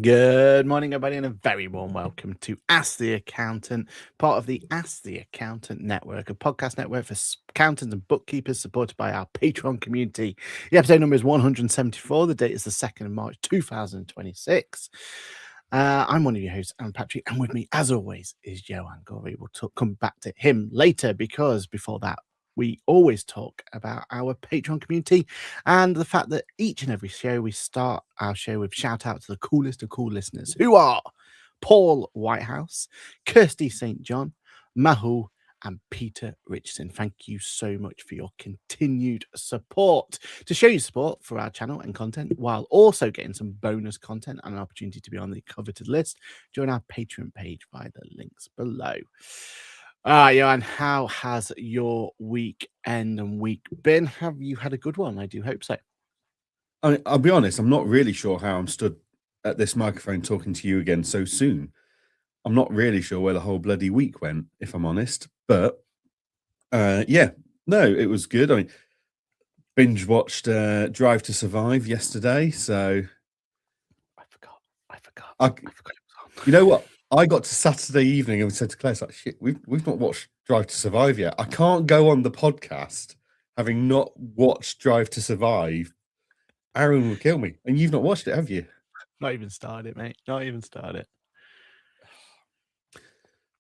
Good morning, everybody, and a very warm welcome to Ask the Accountant, part of the Ask the Accountant network, a podcast network for accountants and bookkeepers supported by our Patreon community. The episode number is 174. The date is the 2nd of March, 2026. I'm one of your hosts, Aaron Patrick, and with me, as always, is Johann Gorey. We'll come back to him later because before that, we always talk about our Patreon community and the fact that each and every show we start our show with shout out to the coolest of cool listeners who are Paul Whitehouse, Kirsty St. John, Mahu, and Peter Richardson. Thank you so much for your continued support. To show your support for our channel and content while also getting some bonus content and an opportunity to be on the coveted list, join our Patreon page via the links below. Johan, how has your weekend and week been? Have you had a good one? I do hope so. I'll be honest, I'm not really sure how I'm stood at this microphone talking to you again so soon. I'm not really sure where the whole bloody week went, if I'm honest. But it was good. I mean, binge watched Drive to Survive yesterday, so I forgot. You know what? I got to Saturday evening and said to Claire, like, shit, we've not watched Drive to Survive yet. I can't go on the podcast having not watched Drive to Survive. Aaron will kill me. And you've not watched it, have you? Not even started, mate. Not even started.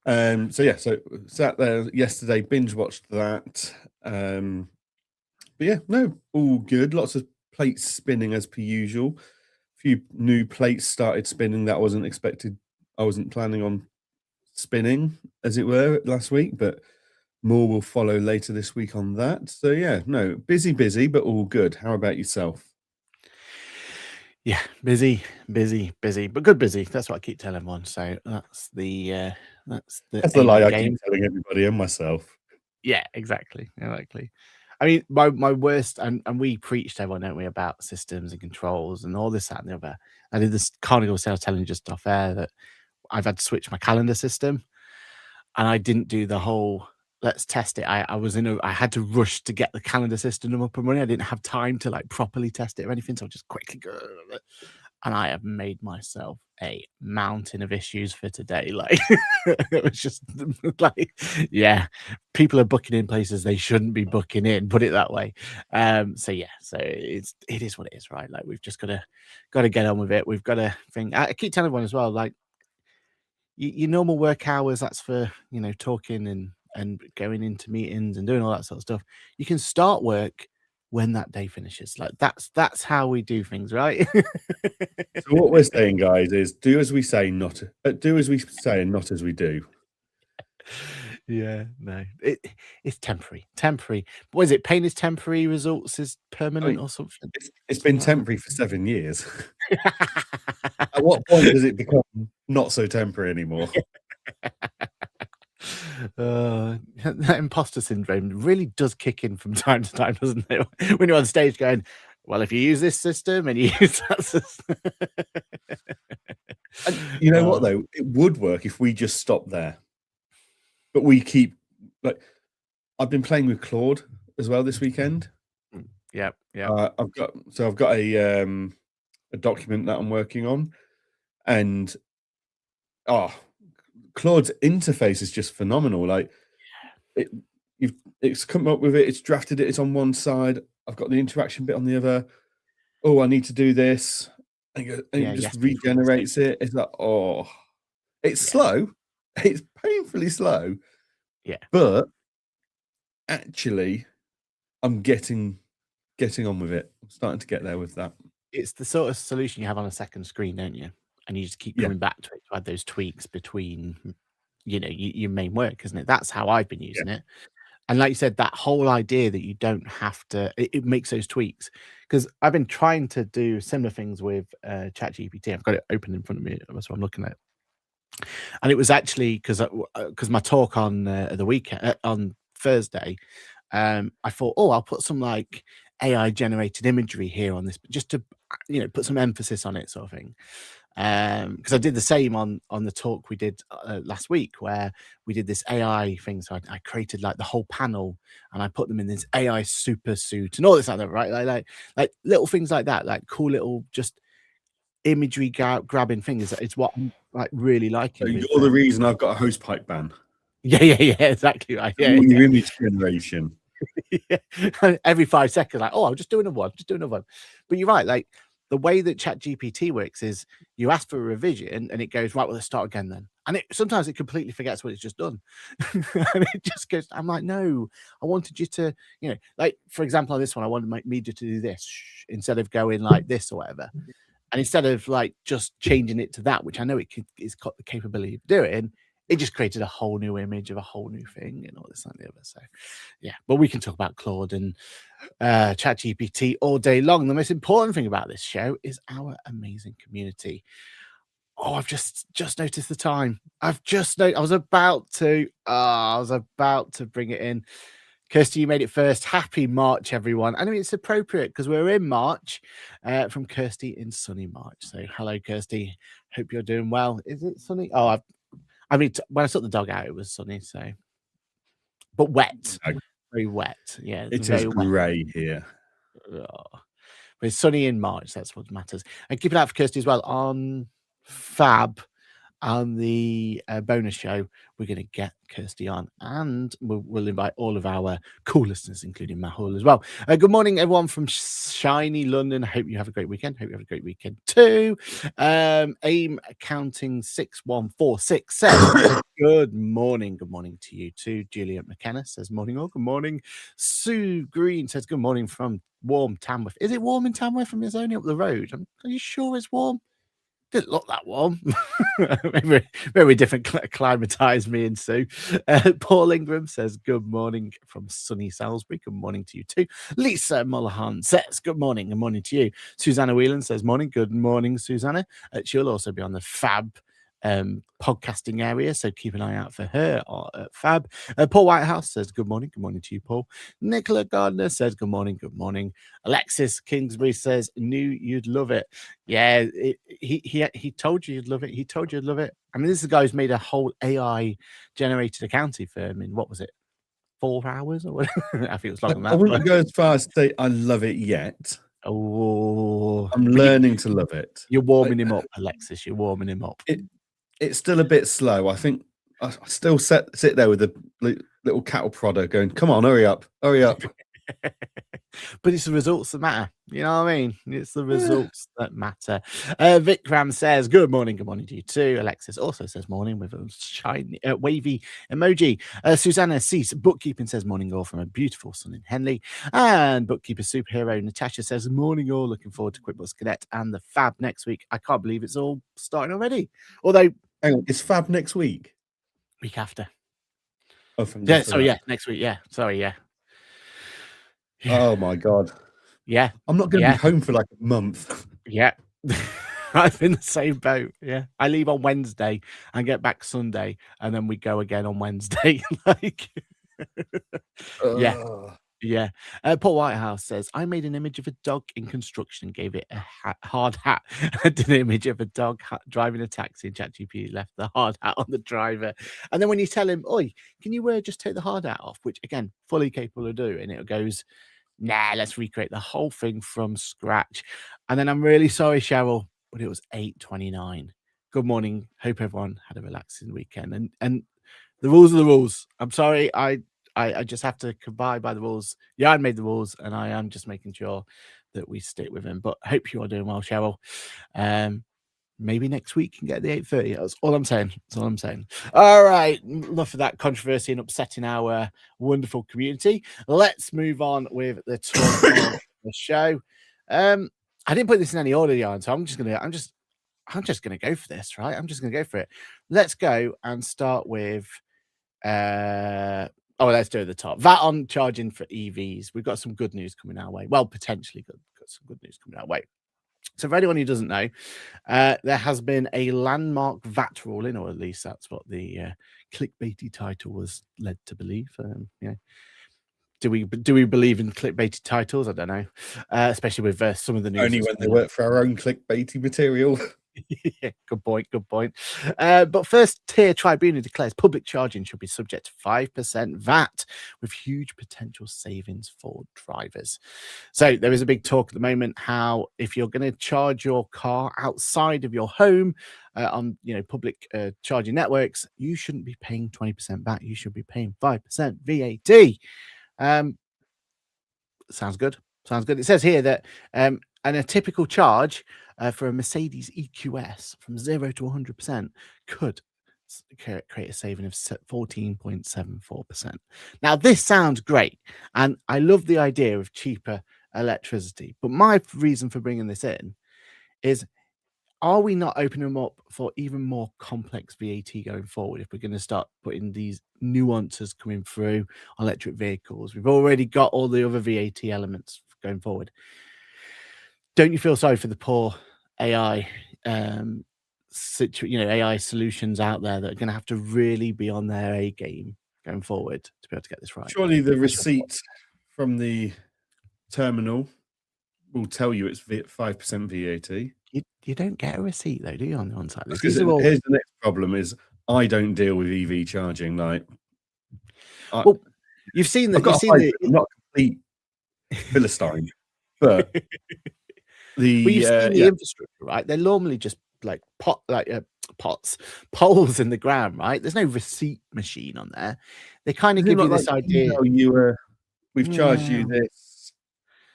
So sat there yesterday, binge watched that. All good. Lots of plates spinning as per usual. A few new plates started spinning that I wasn't expected. I wasn't planning on spinning, as it were, last week, but more will follow later this week on that. So busy, but all good. How about yourself? Yeah, busy, but good busy. That's what I keep telling everyone. So that's the lie I keep telling everybody and myself. Yeah, exactly. I mean, my worst, and we preached to everyone, don't we, about systems and controls and all this, that, and the other. I did this Carnegie sales telling just off air that I've had to switch my calendar system, and I didn't do the whole let's test it. I had to rush to get the calendar system up and running. I didn't have time to like properly test it or anything, so I just quickly go. And I have made myself a mountain of issues for today. Like it was just like, yeah, people are booking in places they shouldn't be booking in. Put it that way. So it is what it is, right? Like we've just got to get on with it. We've got to think. I keep telling everyone as well, like your normal work hours. That's for talking and going into meetings and doing all that sort of stuff. You can start work when that day finishes. Like that's how we do things, right? So what we're saying, guys, is do as we say, and not as we do. Yeah, no, it's temporary. What is it? Pain is temporary, results is permanent, or something. It's been temporary for 7 years. At what point does it become not so temporary anymore? That imposter syndrome really does kick in from time to time, doesn't it? When you're on stage going, well, if you use this system and you use that system. And you know what, though? It would work if we just stopped there. But we keep, like, I've been playing with Claude as well this weekend. Yeah. I've got a document that I'm working on, and Claude's interface is just phenomenal. Like, it's come up with it, it's drafted it, it's on one side, I've got the interaction bit on the other. Oh, I need to do this, and it just regenerates it. It's like, it's slow, it's painfully slow. Yeah, but actually, I'm getting on with it. I'm starting to get there with that. It's the sort of solution you have on a second screen, don't you? And you just keep coming back to it to add those tweaks between, your main work, isn't it? That's how I've been using it. And like you said, that whole idea that you don't have to, it makes those tweaks. Because I've been trying to do similar things with ChatGPT. I've got it open in front of me, that's what I'm looking at. And it was actually because my talk on the weekend, on Thursday, I thought, I'll put some like AI generated imagery here on this, just to put some emphasis on it, sort of thing. Because I did the same on the talk we did last week, where we did this AI thing. So I created like the whole panel, and I put them in this AI super suit and all this other, right? Like little things like that, like cool little just imagery grabbing thing. It's what I'm like really liking. So with, you're the reason I've got a hosepipe ban. Yeah, exactly right. Yeah, All your image generation. yeah. Every 5 seconds, like, oh, I'll just do another one, But you're right, like the way that ChatGPT works is you ask for a revision and it goes, right, well, let's start again then. And sometimes it completely forgets what it's just done. And it just goes, I'm like, no, I wanted you to, like, for example, on this one, I wanted my media to do this instead of going like this or whatever. And instead of like just changing it to that, which I know it's got the capability of doing, it just created a whole new image of a whole new thing and all this and the other. So, yeah, but we can talk about Claude and ChatGPT all day long. The most important thing about this show is our amazing community. Oh, I've just noticed the time. I was about to bring it in. Kirsty, you made it first. Happy March, everyone. I mean, it's appropriate because we're in March from Kirsty in sunny March. So, hello, Kirsty. Hope you're doing well. Is it sunny? Oh, when I took the dog out, it was sunny. So, but wet, very wet. Yeah, it is grey here. Oh. But it's sunny in March. That's what matters. And keep it out for Kirsty as well on Fab. On the bonus show, we're going to get Kirsty on, and we'll invite all of our cool listeners, including Mahul as well. Good morning, everyone from shiny London. I hope you have a great weekend. Hope you have a great weekend too. AIM Accounting 6146 says, good morning. Good morning to you too. Juliet McKenna says, morning all. Good morning. Sue Green says, good morning from warm Tamworth. Is it warm in Tamworth? From it's only up the road. Are you sure it's warm? Didn't look that warm. very different climatized, me and Sue. Paul Ingram says, good morning from sunny Salisbury. Good morning to you too. Lisa Mullahan says, good morning. Good morning to you. Susanna Whelan says, morning. Good morning, Susanna. She'll also be on the Fab podcasting area, so keep an eye out for her at Fab. Paul Whitehouse says, good morning to you, Paul. Nicola Gardner says, good morning. Alexis Kingsbury says, knew you'd love it. Yeah, he told you you'd love it. I mean, this is a guy who's made a whole AI generated accounting firm in, what was it, 4 hours or whatever? I think it was longer than that. I wouldn't go as far as to say I love it yet. Oh, I'm learning to love it. You're warming him up, Alexis. You're warming him up. It's still a bit slow. I think I still sit there with a little cattle prodder going, come on, hurry up. But it's the results that matter. You know what I mean? It's the results that matter. Vikram says, good morning to you too. Alexis also says morning with a shiny, wavy emoji. Susanna Cease, bookkeeping, says morning all from a beautiful sun in Henley. And bookkeeper superhero Natasha says, morning all, looking forward to QuickBooks Connect and the Fab next week. I can't believe it's all starting already. Although, hang on, it's Fab next week? Week after. Oh, next week. Yeah, sorry, yeah. Oh my God. Yeah. I'm not going to be home for like a month. Yeah. I'm in the same boat. Yeah. I leave on Wednesday and get back Sunday, and then we go again on Wednesday. Yeah. Paul Whitehouse says, I made an image of a dog in construction and gave it a hard hat. I did an image of a dog driving a taxi, and ChatGPT left the hard hat on the driver. And then when you tell him, oi, can you just take the hard hat off? Which, again, fully capable of doing, it goes, nah, let's recreate the whole thing from scratch. And then I'm really sorry, Cheryl, but it was 8:29. Good morning. Hope everyone had a relaxing weekend. And the rules are the rules. I'm sorry. I just have to abide by the rules. Yeah, I made the rules, and I am just making sure that we stick with them. But hope you are doing well, Cheryl. Maybe next week you can get the 8:30. That's all I'm saying. All right. Enough of that controversy and upsetting our wonderful community. Let's move on with the talk of the show. I didn't put this in any order, Jan, so I'm just gonna go for this, right? I'm just gonna go for it. Let's go and start with let's do it at the top. VAT on charging for EVs. We've got some good news coming our way. Well, potentially got some good news coming our way. So for anyone who doesn't know, there has been a landmark VAT ruling, or at least that's what the clickbaity title was led to believe. Do we believe in clickbaity titles? I don't know, especially with some of the news. Only when they work for our own clickbaity material. Yeah, good point. Good point. But first tier tribunal declares public charging should be subject to 5% VAT with huge potential savings for drivers. So there is a big talk at the moment how if you're going to charge your car outside of your home on public charging networks, you shouldn't be paying 20% VAT. You should be paying 5% VAT. Sounds good. Sounds good. It says here that and a typical charge for a Mercedes EQS from 0 to 100% could create a saving of 14.74%. Now, this sounds great, and I love the idea of cheaper electricity. But my reason for bringing this in is, are we not opening them up for even more complex VAT going forward if we're going to start putting these nuances coming through on electric vehicles? We've already got all the other VAT elements going forward. Don't you feel sorry for the poor AI AI solutions out there that are going to have to really be on their A game going forward to be able to get this right? Surely the receipt from the terminal will tell you it's 5% VAT. You don't get a receipt though, do you, on the on-site list? Here's the next problem: is I don't deal with EV charging. Like, well, you've seen that. I'm not a complete philistine, but you've seen the infrastructure, right? They're normally just like poles in the ground, right? There's no receipt machine on there. They kind of give you this idea. We've charged you this.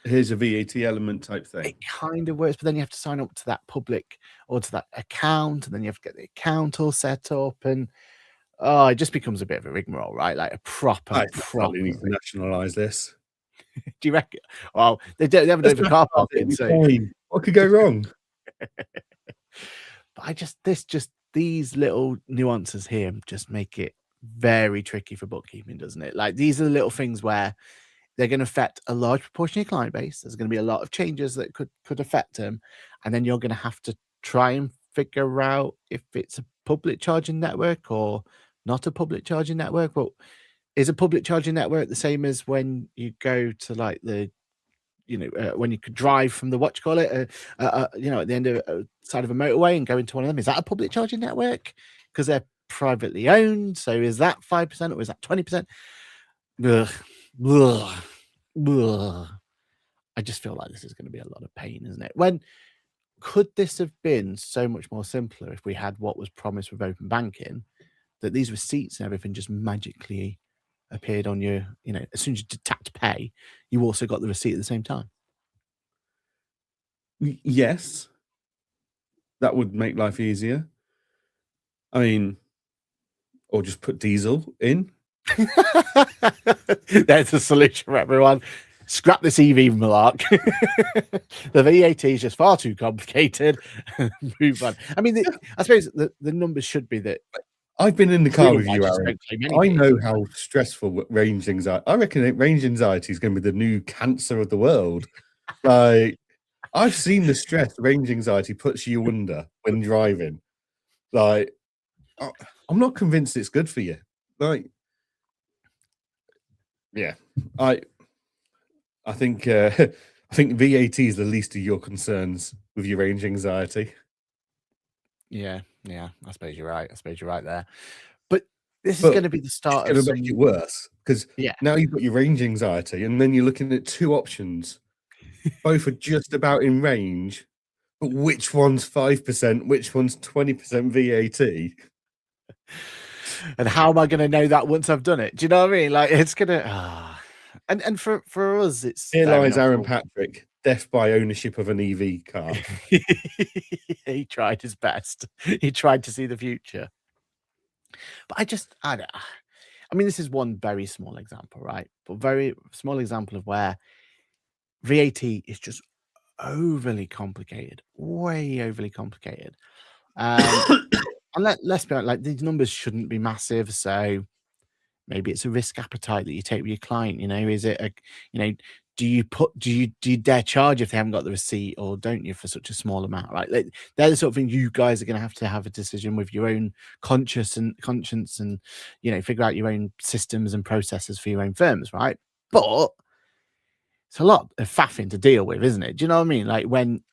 Here's a VAT element type thing. It kind of works, but then you have to sign up to that public or to that account, and then you have to get the account all set up, and it just becomes a bit of a rigmarole, right? Like a proper. I probably need to nationalise this. Do you reckon? Well, they haven't done it for car parking, so what could go wrong? But these little nuances here just make it very tricky for bookkeeping, doesn't it? Like, these are the little things where they're going to affect a large proportion of your client base. There's going to be a lot of changes that could affect them, and then you're going to have to try and figure out if it's a public charging network or not a public charging network. Well, is a public charging network the same as when you go to like the when you could drive from the at the end of side of a motorway and go into one of them? Is that a public charging network because they're privately owned? So is that 5% or is that 20%? I just feel like this is going to be a lot of pain, isn't it? When could this have been so much more simpler if we had what was promised with open banking, that these receipts and everything just magically appeared on your, as soon as you tapped pay, you also got the receipt at the same time? Yes, that would make life easier. I mean, or just put diesel in. There's a solution for everyone. Scrap this EV malark. The VAT is just far too complicated. Move on. I mean, I suppose the numbers should be that. I've been in the car with you, Aaron. I know how stressful range anxiety. I reckon range anxiety is going to be the new cancer of the world. Like, I've seen the stress range anxiety puts you under when driving. Like, I'm not convinced it's good for you. Like, yeah, I think VAT is the least of your concerns with your range anxiety. Yeah, I suppose you're right. There. But this is going to be the start of make it worse, because now you've got your range anxiety, and then you're looking at two options. Both are just about in range, but which one's 5%, which one's 20% VAT? And how am I going to know that once I've done it? Do you know what I mean? Like, it's gonna. And for us, it's here lies Aaron Patrick, death by ownership of an EV car. He tried his best. He tried to see the future. But I mean, this is one very small example, right? But very small example of where VAT is just overly complicated, way overly complicated. And let's be honest, like, these numbers shouldn't be massive. So maybe it's a risk appetite that you take with your client. Is it do you dare charge if they haven't got the receipt, or don't you, for such a small amount, right? Like, they're the sort of thing you guys are going to have a decision with your own conscience and figure out your own systems and processes for your own firms, right? But it's a lot of faffing to deal with, isn't it? Do you know what I mean? Like, when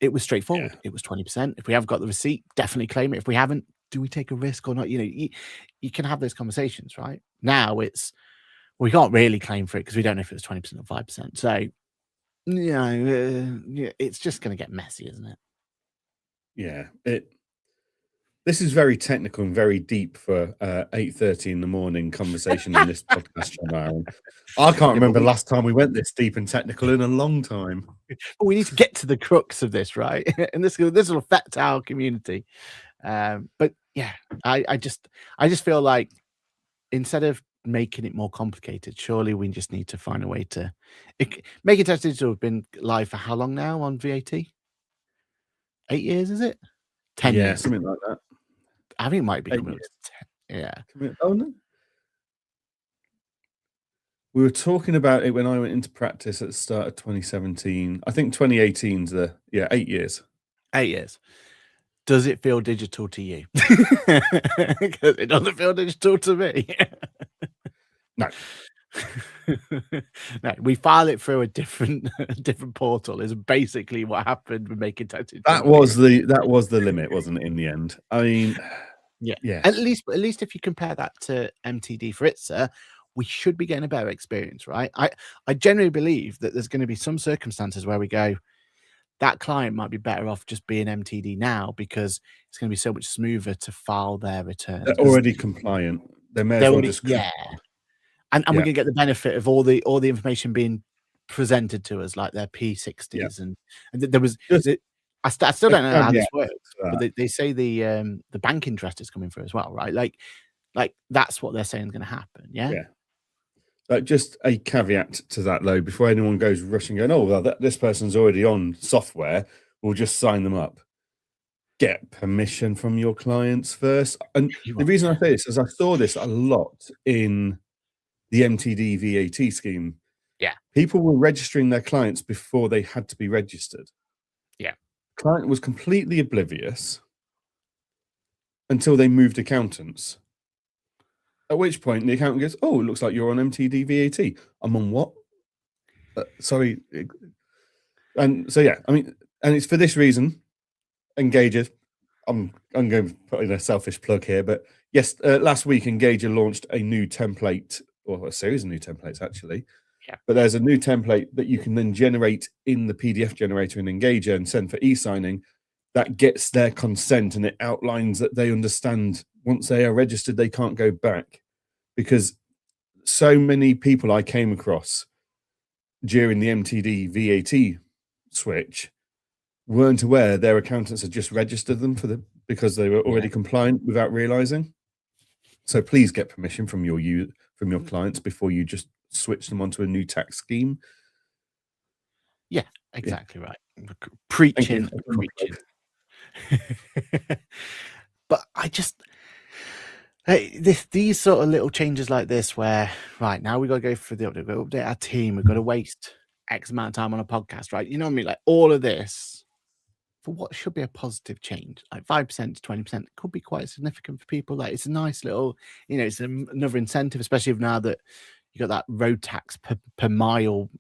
it it was straightforward. It was 20%. If we have got the receipt, definitely claim it. If we haven't, do we take a risk or not? You can have those conversations, right? Now we can't really claim for it because we don't know if it was 20% or 5%. So, it's just going to get messy, isn't it? Yeah. This is very technical and very deep for 8:30 in the morning conversation in this podcast channel, Aaron. I can't remember last time we went this deep and technical in a long time. But we need to get to the crux of this, right? And this will affect our community. But yeah, I just feel like instead of making it more complicated, surely we just need to find a way to make it digital. Have been live for how long now on VAT? 8 years, is it? 10 years, something like that. I think it might be coming up to 10. Yeah. Oh no. We were talking about it when I went into practice at the start of 2017. I think 2018's 8 years. 8 years. Does it feel digital to you? Because it doesn't feel digital to me. No. No, we file it through a different portal is basically what happened with making taxes. That was the limit, wasn't it, in the end? I mean, yeah. At least if you compare that to MTD for ITSA, we should be getting a better experience, right? I generally believe that there's going to be some circumstances where we go, that client might be better off just being MTD now because it's going to be so much smoother to file their returns. They're already compliant. They may as well just and we're going to get the benefit of all the information being presented to us, like their P60s and there was. I still don't know how this works, but they say the bank interest is coming through as well, right? Like that's what they're saying is going to happen. Yeah. Just a caveat to that, though, before anyone goes rushing, going, "Oh, well, this person's already on software. We'll just sign them up." Get permission from your clients first. And the reason I say this is I saw this a lot in the MTD VAT scheme. Yeah, people were registering their clients before they had to be registered. Yeah, client was completely oblivious until they moved accountants. At which point the accountant goes, "Oh, it looks like you're on MTD VAT." I'm on what? Sorry. And so, I mean, and it's for this reason, Engager, I'm going to put in a selfish plug here, but yes, last week Engager launched a new template, or a series of new templates, actually. Yeah. But there's a new template that you can then generate in the PDF generator in Engager and send for e-signing that gets their consent, and it outlines that they understand once they are registered, they can't go back. Because so many people I came across during the MTD VAT switch weren't aware their accountants had just registered them because they were already compliant without realizing. So please get permission from your clients before you just switch them onto a new tax scheme. Yeah, exactly right. Preaching. But these sort of little changes like this, where right now we got to go for the update, we've got to update our team, we've got to waste X amount of time on a podcast, right? You know what I mean? Like all of this for what should be a positive change, like 5% to 20%, could be quite significant for people. Like it's a nice little, it's another incentive, especially now that you got that road tax per mile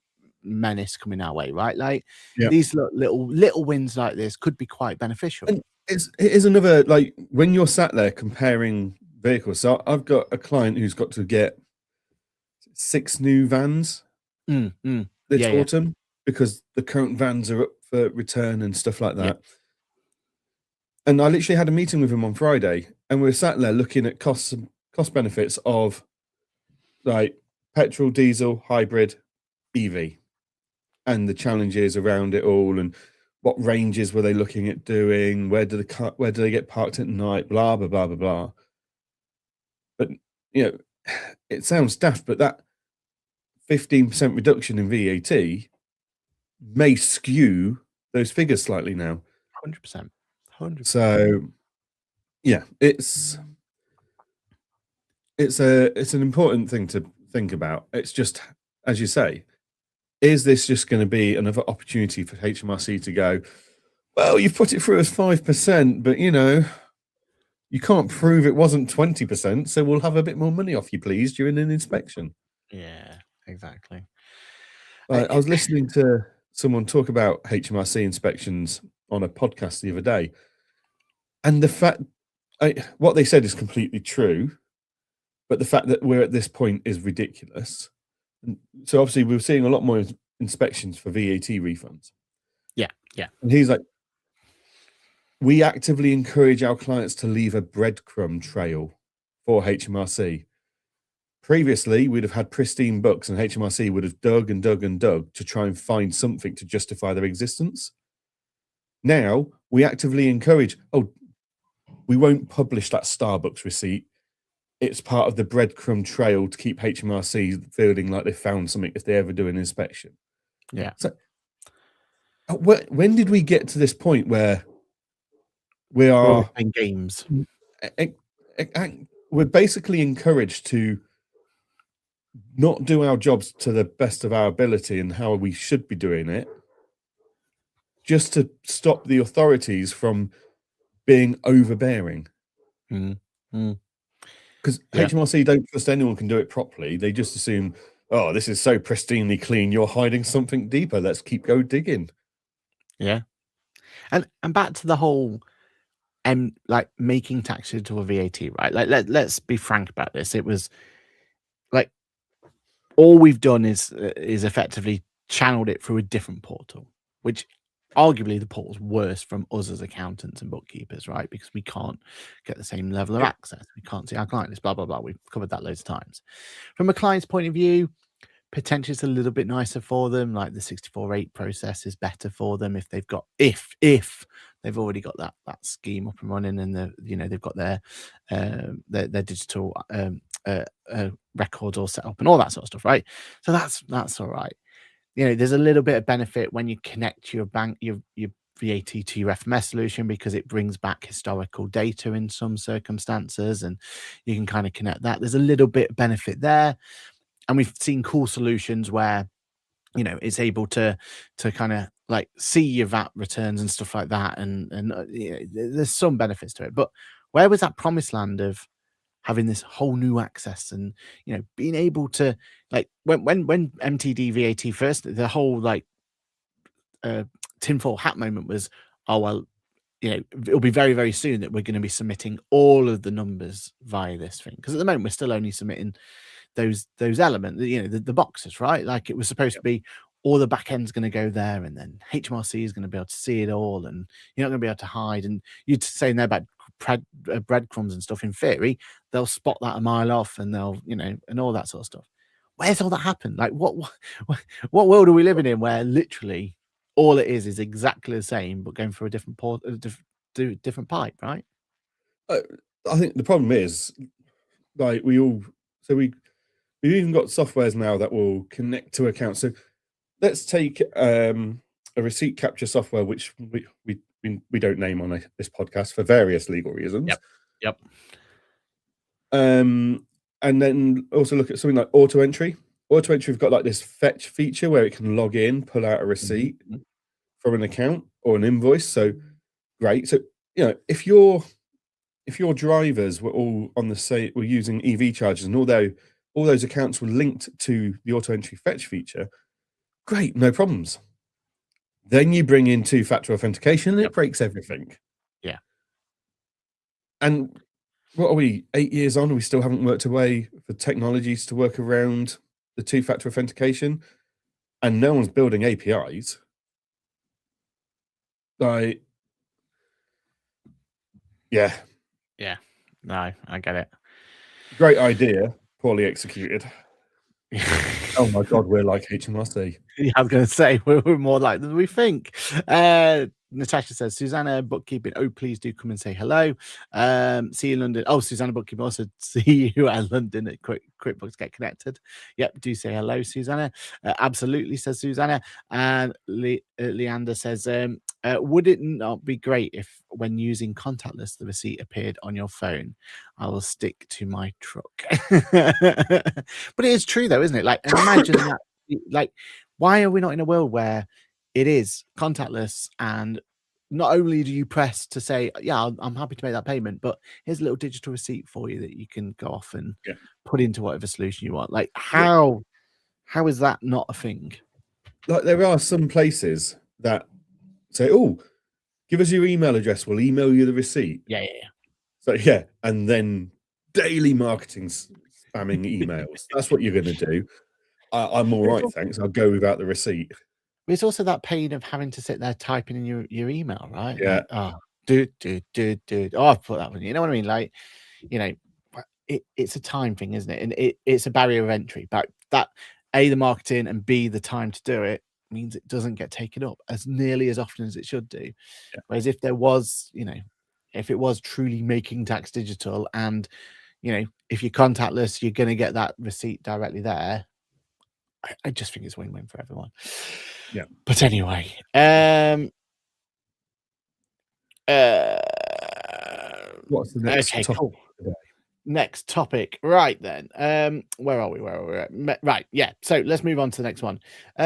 menace coming our way, right? Like these little wins like this could be quite beneficial. And it is another, like when you're sat there comparing vehicles. So I've got a client who's got to get 6 new vans this autumn because the current vans are up for return and stuff like that. And I literally had a meeting with him on Friday, and we were sat there looking at cost benefits of like petrol, diesel, hybrid, EV, and the challenges around it all, and what ranges were they looking at doing, where do they get parked at night, blah blah blah blah blah. But it sounds daft, but that 15% reduction in VAT may skew those figures slightly now. 100%. So it's an important thing to think about. It's just, as you say, is this just going to be another opportunity for HMRC to go, well, you've put it through as 5%, but you can't prove it wasn't 20%, so we'll have a bit more money off you, please, during an inspection. Yeah, exactly. I was listening to someone talk about HMRC inspections on a podcast the other day, and the fact what they said is completely true, but the fact that we're at this point is ridiculous. And so obviously we're seeing a lot more inspections for VAT refunds. Yeah. And he's like, we actively encourage our clients to leave a breadcrumb trail for HMRC. Previously, we'd have had pristine books, and HMRC would have dug and dug and dug to try and find something to justify their existence. Now, we actively encourage, we won't publish that Starbucks receipt. It's part of the breadcrumb trail to keep HMRC feeling like they found something if they ever do an inspection. Yeah. So, when did we get to this point where we are playing games? We're basically encouraged to not do our jobs to the best of our ability and how we should be doing it, just to stop the authorities from being overbearing. Because HMRC don't trust anyone can do it properly. They just assume, oh, this is so pristinely clean, you're hiding something deeper. Let's go digging. Yeah. And back to the whole like making taxes to a VAT, right? Like let's be frank about this. It was like all we've done is effectively channeled it through a different portal, which arguably the portal's worse from us as accountants and bookkeepers, right? Because we can't get the same level of access. We can't see our client list, blah, blah, blah. We've covered that loads of times. From a client's point of view, potentially it's a little bit nicer for them. Like the 64.8 process is better for them if they've got, if they've already got that scheme up and running, and they've got their digital records all set up and all that sort of stuff, right? So that's all right. There's a little bit of benefit when you connect your bank, your VAT to your FMS solution, because it brings back historical data in some circumstances, and you can kind of connect that. There's a little bit of benefit there. And we've seen cool solutions where, it's able to kind of like see your VAT returns and stuff like that. And there's some benefits to it. But where was that promised land of having this whole new access and, being able to, like, when MTD VAT first, the whole like tinfoil hat moment was, oh, well, it'll be very, very soon that we're going to be submitting all of the numbers via this thing. Because at the moment, we're still only submitting those elements, the boxes, right? Like it was supposed to be all the back end's going to go there, and then HMRC is going to be able to see it all, and you're not going to be able to hide. And you're saying there about breadcrumbs and stuff. In theory, they'll spot that a mile off, and they'll, and all that sort of stuff. Where's all that happened? Like what world are we living in where literally all it is exactly the same, but going through a different different pipe, right? I think the problem is, like, we've even got softwares now that will connect to accounts. So let's take a receipt capture software, which we don't name on this podcast for various legal reasons. Yep. And then also look at something like auto entry. Auto entry, we've got like this fetch feature where it can log in, pull out a receipt from an account or an invoice. So great. So if your drivers were all on the same, were using EV chargers, and although all those accounts were linked to the auto entry fetch feature, great, no problems. Then you bring in two-factor authentication, and it breaks everything. Yeah. And what are we, 8 years on, and we still haven't worked a way for technologies to work around the two-factor authentication, and no one's building APIs. Like, yeah. No, I get it. Great idea, poorly executed. Oh my God, we're like HMRC. Yeah, I was going to say we're more like than we think. Natasha says, Susanna Bookkeeping, oh, please do come and say hello. See you in London. Oh, Susanna Bookkeeping also see you at London at QuickBooks Get Connected. Yep, do say hello, Susanna. Absolutely, says Susanna. And Leander says, would it not be great if when using contactless, the receipt appeared on your phone? I will stick to my truck. But it is true though, isn't it? Like, imagine that. Like, why are we not in a world where it is contactless, and not only do you press to say, yeah, I'm happy to make that payment, but here's a little digital receipt for you that you can go off and put into whatever solution you want. Like, how is that not a thing? Like, there are some places that say, oh, give us your email address. We'll email you the receipt. Yeah. So yeah, and then daily marketing spamming emails. That's what you're going to do. I'm all right, thanks. I'll go without the receipt. It's also that pain of having to sit there typing in your email, right? Yeah. Like, oh, do. Oh, I've put that one. You know what I mean? Like, you know, it's a time thing, isn't it? And it's a barrier of entry. But that A, the marketing, and B, the time to do it means it doesn't get taken up as nearly as often as it should do. Yeah. Whereas if there was, if it was truly making tax digital and, if you're contactless, you're going to get that receipt directly there. I just think it's win-win for everyone. Yeah. But anyway, what's the next topic? Cool. Next topic. Right then. Where are we? Right. Yeah. So let's move on to the next one.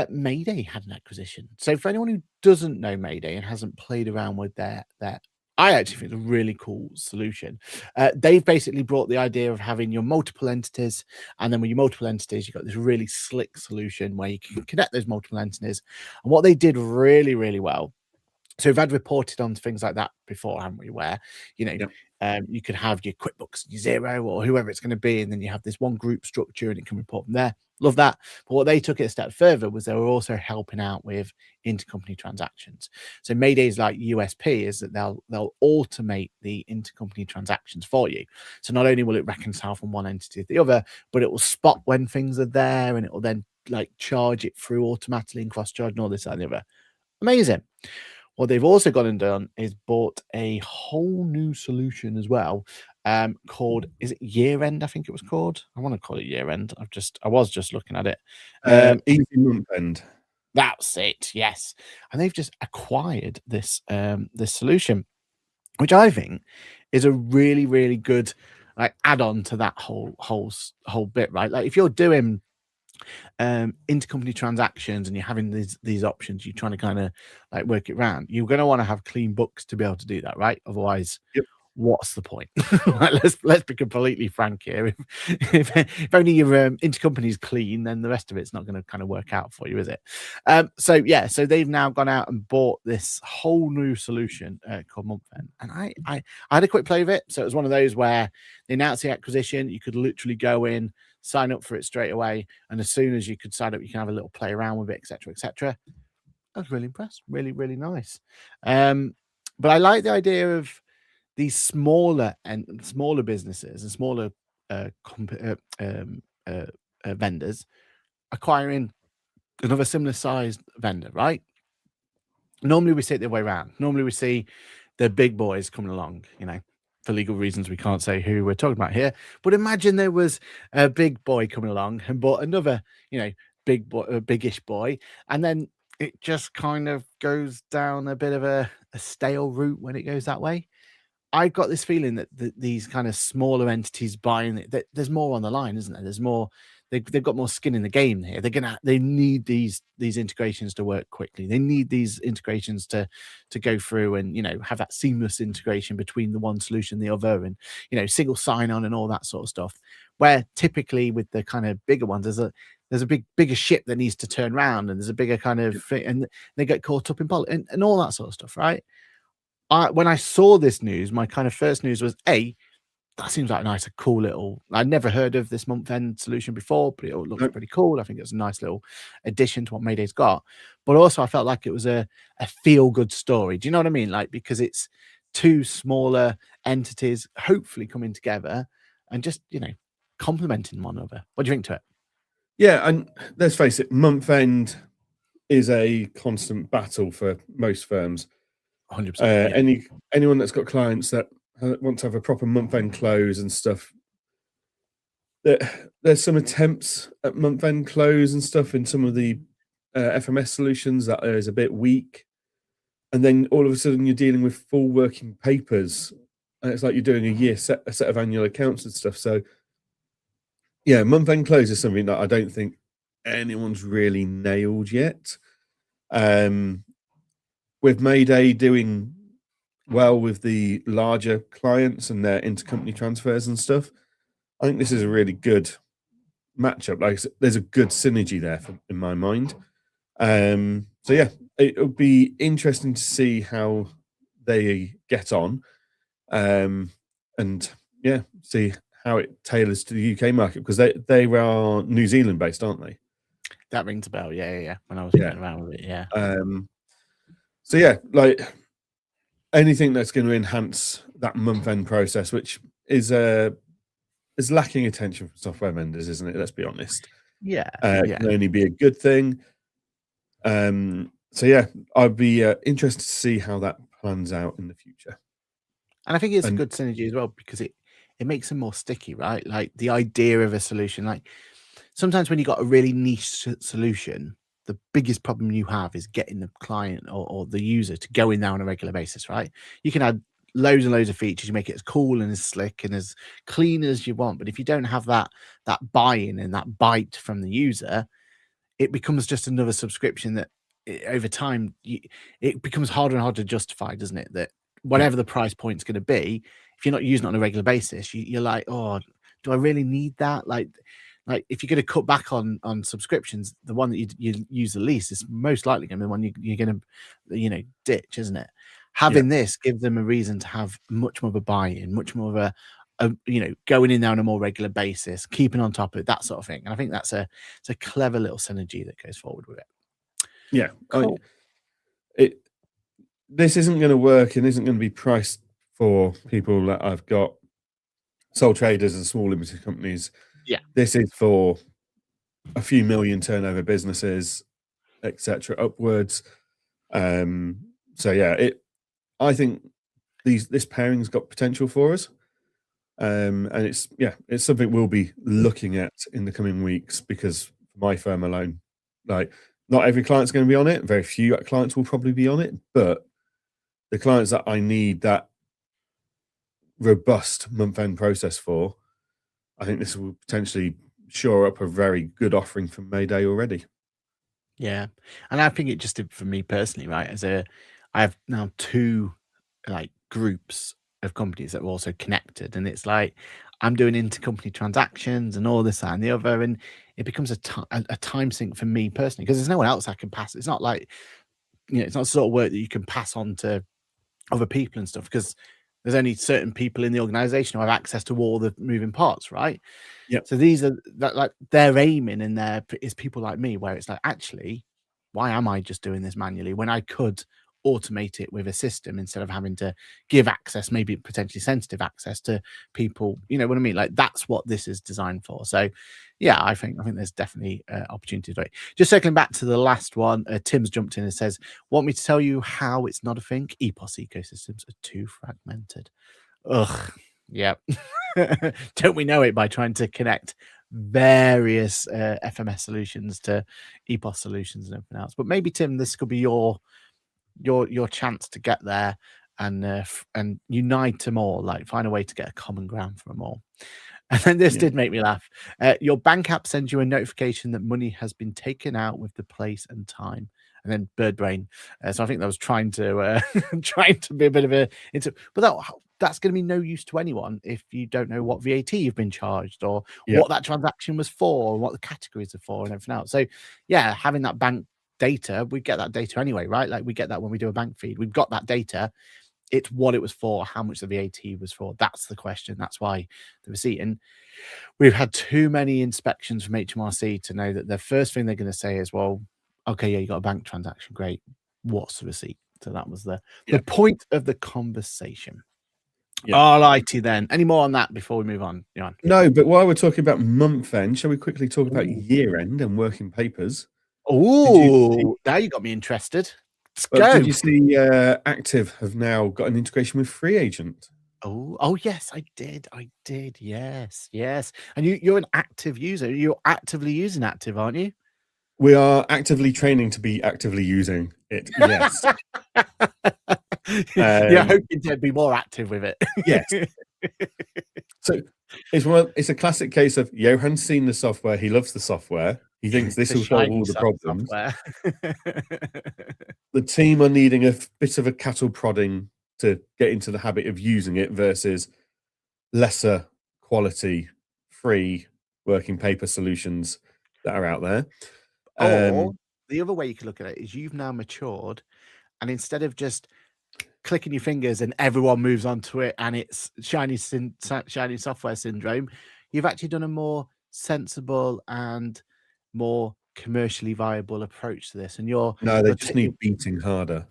Mayday had an acquisition. So for anyone who doesn't know Mayday and hasn't played around with their I actually think it's a really cool solution. They've basically brought the idea of having your multiple entities, and then with your multiple entities, you've got this really slick solution where you can connect those multiple entities. And what they did really, really well. So we've had reported on things like that before, haven't we? Where, you could have your QuickBooks, your Xero, or whoever it's going to be, and then you have this one group structure and it can report from there. Love that. But what they took it a step further was they were also helping out with intercompany transactions. So Mayday's like USP is that they'll automate the intercompany transactions for you. So not only will it reconcile from one entity to the other, but it will spot when things are there, and it will then like charge it through automatically and cross-charge and all this and the other. Amazing. What they've also gone and done is bought a whole new solution as well, called, is it Year End? I think it was called. I want to call it Year End. I was just looking at it. Easy Month End. That's it. Yes, and they've just acquired this this solution, which I think is a really, really good like add-on to that whole bit, right? Like if you're doing intercompany transactions and you're having these options, you're trying to kind of like work it around, you're going to want to have clean books to be able to do that, right? Otherwise, what's the point? Like, let's be completely frank here. If only your intercompany is clean, then the rest of it's not going to kind of work out for you, is it? So they've now gone out and bought this whole new solution called Month-End, and I had a quick play of it. So it was one of those where they announced the acquisition, you could literally go in, sign up for it straight away, and as soon as you could sign up, you can have a little play around with it, etc. I was really impressed. Really, really nice. But I like the idea of these smaller businesses and smaller vendors acquiring another similar sized vendor, right? Normally we see it the other way around. Normally we see the big boys coming along, for legal reasons we can't say who we're talking about here. But imagine there was a big boy coming along and bought another, biggish boy, and then it just kind of goes down a bit of a stale route when it goes that way. I've got this feeling that these kind of smaller entities buying it, that there's more on the line, isn't there? There's more. They've got more skin in the game here. They need these integrations to work quickly. They need these integrations to go through and have that seamless integration between the one solution and the other, and single sign on and all that sort of stuff. Where typically with the kind of bigger ones, there's a bigger ship that needs to turn around, and there's a bigger kind of thing, and they get caught up in politics and all that sort of stuff, right? When I saw this news, my kind of first news was, that seems like a nice, cool little. I'd never heard of this month-end solution before, but it looks pretty cool. I think it's a nice little addition to what Mayday's got. But also, I felt like it was a feel-good story. Do you know what I mean? Like, because it's two smaller entities hopefully coming together and just, complementing one another. What do you think to it? Yeah, and let's face it, month-end is a constant battle for most firms. 100%. Anyone that's got clients that want to have a proper month-end close and stuff, there's some attempts at month-end close and stuff in some of the FMS solutions that is a bit weak, and then all of a sudden you're dealing with full working papers, and it's like you're doing a set of annual accounts and stuff. So yeah, month-end close is something that I don't think anyone's really nailed yet. With Mayday doing well with the larger clients and their intercompany transfers and stuff, I think this is a really good matchup. Like, there's a good synergy there in my mind. So yeah, it'll be interesting to see how they get on, and yeah, see how it tailors to the UK market, because they are New Zealand based, aren't they? That rings a bell. Yeah. When I was Yeah. playing around with it, yeah. So yeah, like anything that's going to enhance that month-end process, which is lacking attention from software vendors, isn't it? Let's be honest. Yeah. Can only be a good thing. So yeah, I'd be interested to see how that plans out in the future. And I think it's a And good synergy as well, because it makes them more sticky, right? Like the idea of a solution, like sometimes when you got a really niche solution, the biggest problem you have is getting the client or the user to go in there on a regular basis, right? You can add loads and loads of features, you make it as cool and as slick and as clean as you want, but if you don't have that buy-in and that bite from the user, it becomes just another subscription that over time it becomes harder and harder to justify, doesn't it? That whatever the price point's going to be, if you're not using it on a regular basis, you're like, oh, do I really need that? Like if you're going to cut back on subscriptions, the one that you use the least is most likely going to be the one you're going to ditch, isn't it? Having this give them a reason to have much more of a buy-in, much more of a going in there on a more regular basis, keeping on top of it, that sort of thing. And I think it's a clever little synergy that goes forward with it. Yeah, cool. This isn't going to work and isn't going to be priced for people that I've got sole traders and small limited companies. Yeah, this is for a few million turnover businesses, etc., upwards. So yeah, I think this pairing's got potential for us. And it's something we'll be looking at in the coming weeks, because for my firm alone, like not every client's going to be on it. Very few clients will probably be on it, but the clients that I need that robust month-end process for, I think this will potentially shore up a very good offering from Mayday already. Yeah, and I think it just did for me personally, right? I have now 2 like groups of companies that are also connected, and it's like I'm doing intercompany transactions and all this that, and the other, and it becomes a time sink for me personally, because there's no one else I can pass. It's not like it's not the sort of work that you can pass on to other people and stuff, because there's only certain people in the organization who have access to all the moving parts, right? Yep. So these are that, like, they're aiming in there is people like me, where it's like, actually, why am I just doing this manually when I could automate it with a system instead of having to give access, maybe potentially sensitive access, to people? You know what I mean? Like, that's what this is designed for. So yeah, I think there's definitely opportunity to it. Just circling back to the last one, Tim's jumped in and says, want me to tell you how it's not a thing? EPOS ecosystems are too fragmented. Ugh, yeah. Don't we know it by trying to connect various FMS solutions to EPOS solutions and everything else? But maybe, Tim, this could be your chance to get there and unite them all, like find a way to get a common ground for them all. And then this did make me laugh. Your bank app sends you a notification that money has been taken out with the place and time. And then bird brain. So I think that was trying to be a bit of a but that's going to be no use to anyone if you don't know what VAT you've been charged, or what that transaction was for, or what the categories are for, and everything else. So yeah, having that bank data, we get that data anyway, right? Like we get that when we do a bank feed. We've got that data. It's what it was for, how much the VAT was for. That's the question. That's why the receipt. And we've had too many inspections from HMRC to know that the first thing they're going to say is, well, okay, yeah, you got a bank transaction. Great. What's the receipt? So that was the point of the conversation. All righty then. Any more on that before we move on, Johann? No, but while we're talking about month end, shall we quickly talk about year end and working papers? Oh, now you got me interested. Let's go. Did you see Active have now got an integration with Free Agent? Oh yes, I did. Yes. And you're an active user. You're actively using Active, aren't you? We are actively training to be actively using it. Yes. You're hoping to be more active with it. Yes. So it's a classic case of Johann's seen the software. He loves the software. He thinks this will solve all the problems. The team are needing a bit of a cattle prodding to get into the habit of using it, versus lesser quality free working paper solutions that are out there. Or the other way you could look at it is you've now matured, and instead of just clicking your fingers and everyone moves onto it and it's shiny software syndrome. You've actually done a more sensible and more commercially viable approach to this, and No, they just need beating harder.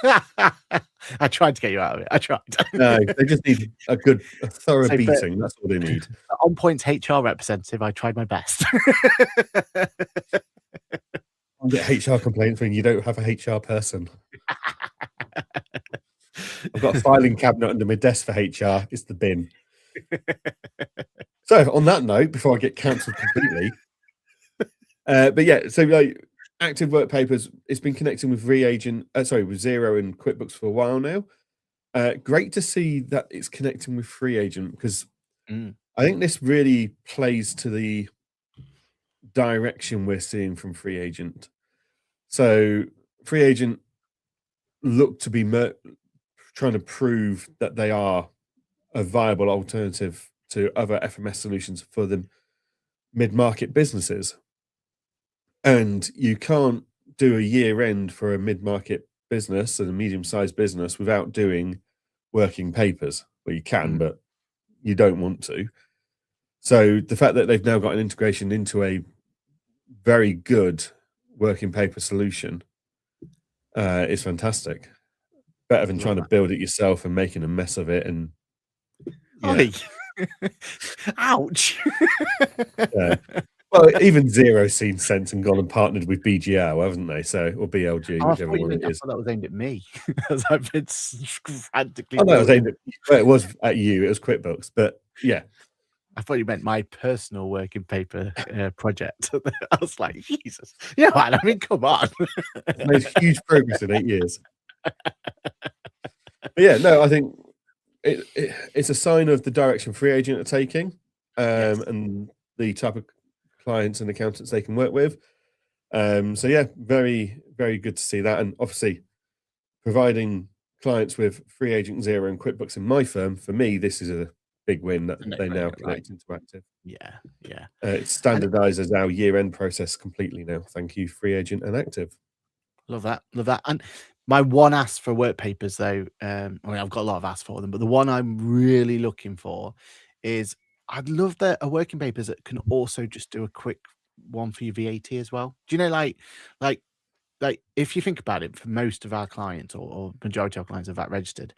I tried to get you out of it. I tried. No, they just need a thorough beating. That's all they need. On Point's HR representative, I tried my best. I get HR complaints when you don't have a HR person. I've got a filing cabinet under my desk for HR. It's the bin. So on that note, before I get cancelled completely, but yeah, so like Active Work Papers, it's been connecting with with Xero and QuickBooks for a while now. Great to see that it's connecting with Free Agent, because I think this really plays to the direction we're seeing from Free Agent. So Free Agent look to be trying to prove that they are a viable alternative to other FMS solutions for the mid-market businesses. And you can't do a year end for a mid-market business and a medium-sized business without doing working papers. Well, you can, but you don't want to. So the fact that they've now got an integration into a very good working paper solution is fantastic. Better than trying to build it yourself and making a mess of it. And ouch. Yeah. Well, even Xero's seen sense and gone and partnered with BGL, haven't they? So, or BLG, whichever one it is. I thought that was aimed at me. As I've been frantically. Oh, no, it was aimed at. Well, it was at you. It was QuickBooks, but yeah. I thought you meant my personal working paper project. I was like, Jesus. Yeah, man, I mean, come on. It's made huge progress in 8 years. But yeah, no, I think it's a sign of the direction Free Agent are taking, and the type of clients and accountants they can work with. So yeah, very, very good to see that. And obviously, providing clients with Free Agent, Xero, and QuickBooks in my firm, for me, this is a big win that they now connect into Active. Yeah. It standardizes our year-end process completely now. Thank you, Free Agent and Active. Love that. And my one ask for work papers, though, I mean, I've got a lot of asks for them, but the one I'm really looking for is I'd love a working papers that can also just do a quick one for your VAT as well. Do you know, like if you think about it, for most of our clients or majority of our clients are VAT registered,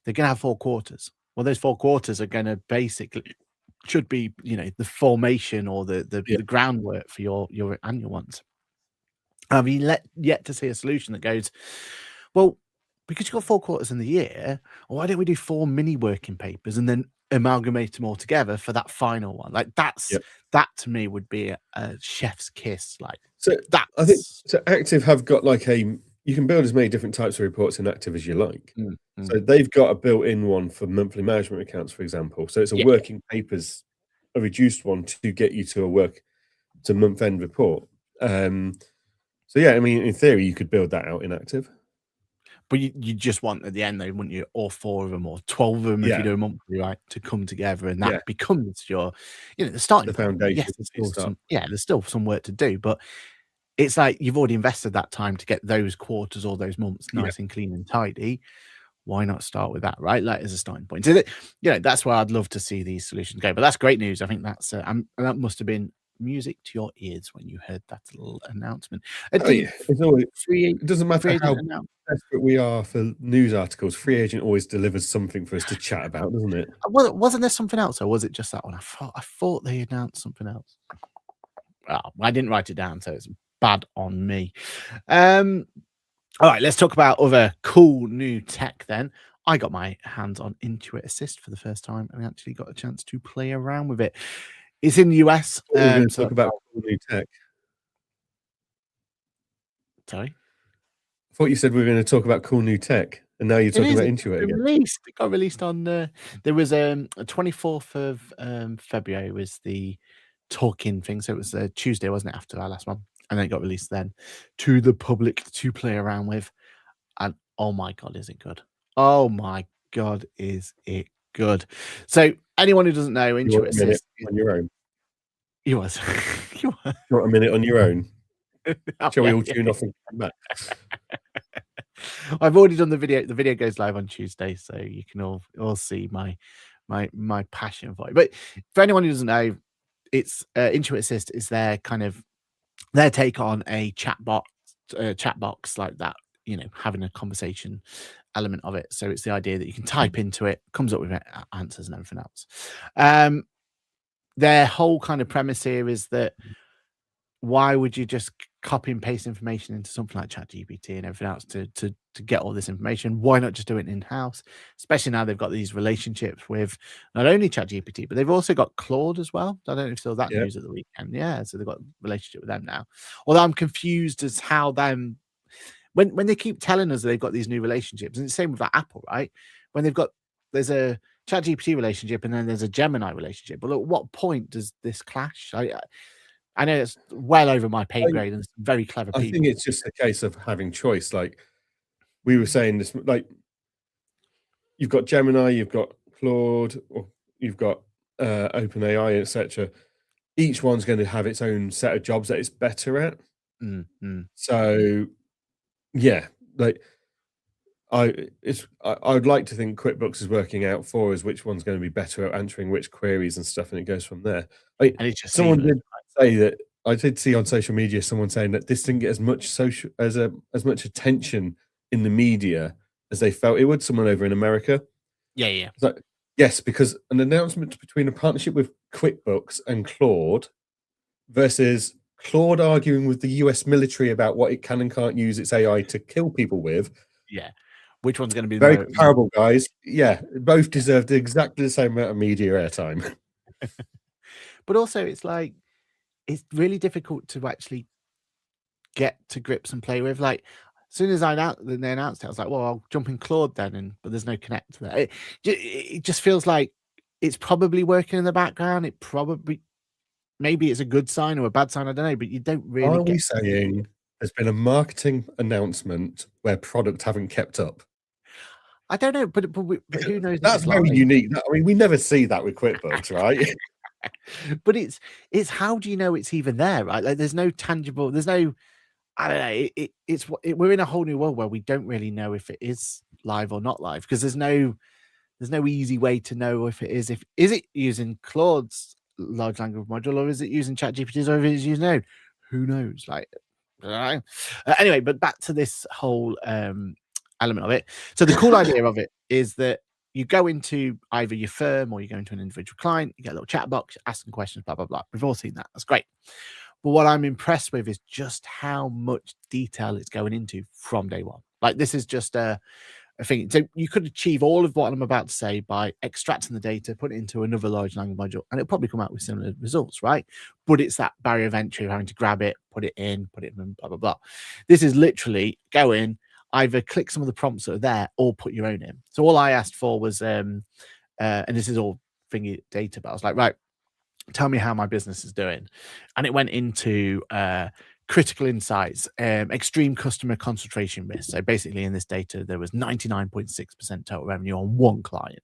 they're going to have 4 quarters. Well, those 4 quarters are going to basically should be, the formation or the groundwork for your annual ones. I mean, yet to see a solution that goes, well, because you've got 4 quarters in the year, why don't we do 4 mini working papers and then amalgamate them all together for that final one? Like that to me would be a chef's kiss. Like I think Active have got you can build as many different types of reports in Active as you like. So they've got a built-in one for monthly management accounts, for example. So it's a working papers, a reduced one to get you to month-end report. So yeah, I mean, in theory, you could build that out in Active. But you just want at the end, though, wouldn't you? All 4 of them or 12 of them, if you do a monthly, right, to come together, and that becomes your, the starting foundation. Yes, there's still some work to do, but it's like you've already invested that time to get those quarters or those months nice and clean and tidy. Why not start with that, right? Like as a starting point. So that's where I'd love to see these solutions go. But that's great news. I think that's and that must have been music to your ears when you heard that little announcement. It doesn't matter how desperate we are for news articles. Free Agent always delivers something for us to chat about, doesn't it? Wasn't there something else, or was it just that one? I thought they announced something else. Oh, I didn't write it down, so it's bad on me. All right, let's talk about other cool new tech then. I got my hands on Intuit Assist for the first time and actually got a chance to play around with it. It's in the US. We're going to talk about cool new tech. Sorry? I thought you said we were going to talk about cool new tech, and now you're talking about Intuit again. It got released on there was 24th of February was the talking thing. So it was Tuesday, wasn't it, after our last one? And then it got released then to the public to play around with. And oh my God, is it good? Oh my God, is it good? So anyone who doesn't know, Intuit Assist on your own. You was. You want a minute on your own? Shall we all tune off and come back? I've already done the video. The video goes live on Tuesday, so you can all see my passion for it. But for anyone who doesn't know, it's Intuit Assist is their take on a chat box like that, having a conversation element of it. So it's the idea that you can type into it, comes up with answers and everything else. Their whole kind of premise here is that why would you just copy and paste information into something like ChatGPT and everything else to get all this information? Why not just do it in-house? Especially now they've got these relationships with not only ChatGPT, but they've also got Claude as well. I don't know if you saw that news at the weekend. Yeah, so they've got a relationship with them now. Although I'm confused as how them when they keep telling us they've got these new relationships, and it's the same with that Apple, right? When there's a ChatGPT relationship and then there's a Gemini relationship. But at what point does this clash? I know it's well over my pay grade and some very clever people. I think it's just a case of having choice. Like we were saying this, like you've got Gemini, you've got Claude, or you've got OpenAI, etc. Each one's going to have its own set of jobs that it's better at. So, yeah, like I'd like to think QuickBooks is working out for us which one's going to be better at answering which queries and stuff, and it goes from there. Like, and it's just someone did say that. I did see on social media someone saying that this didn't get as much as much attention in the media as they felt it would. Someone over in America. Yeah. So, yes, because an announcement between a partnership with QuickBooks and Claude versus Claude arguing with the US military about what it can and can't use its AI to kill people with. Yeah. Which one's going to be very comparable, guys? Yeah, both deserved exactly the same amount of media airtime. But also, it's like it's really difficult to actually get to grips and play with. Like, as soon as they announced it, I was like, well, I'll jump in Claude then, but there's no connect to that. It just feels like it's probably working in the background. Maybe it's a good sign or a bad sign, I don't know, but you don't really Are we saying there's been a marketing announcement where product haven't kept up? I don't know, but who knows? That's very unique. I mean, we never see that with QuickBooks, right? But it's how do you know it's even there, right? Like there's no tangible, I don't know. We're in a whole new world where we don't really know if it is live or not live because there's no easy way to know if it is. Is it using Claude's large language module or is it using ChatGPT's or if it's using Node? Who knows? Like, anyway, but back to this whole element of it. So the cool idea of it is that you go into either your firm or you go into an individual client, you get a little chat box, asking questions, blah, blah, blah. We've all seen that. That's great. But what I'm impressed with is just how much detail it's going into from day one. Like this is just a thing. So you could achieve all of what I'm about to say by extracting the data, put it into another large language module, and it'll probably come out with similar results, right? But it's that barrier of entry of having to grab it, put it in, blah, blah, blah. This is literally go in, either click some of the prompts that are there or put your own in. So all I asked for was, and this is all thingy data, but I was like, right, tell me how my business is doing. And it went into critical insights, extreme customer concentration risk. So basically in this data, there was 99.6% total revenue on one client.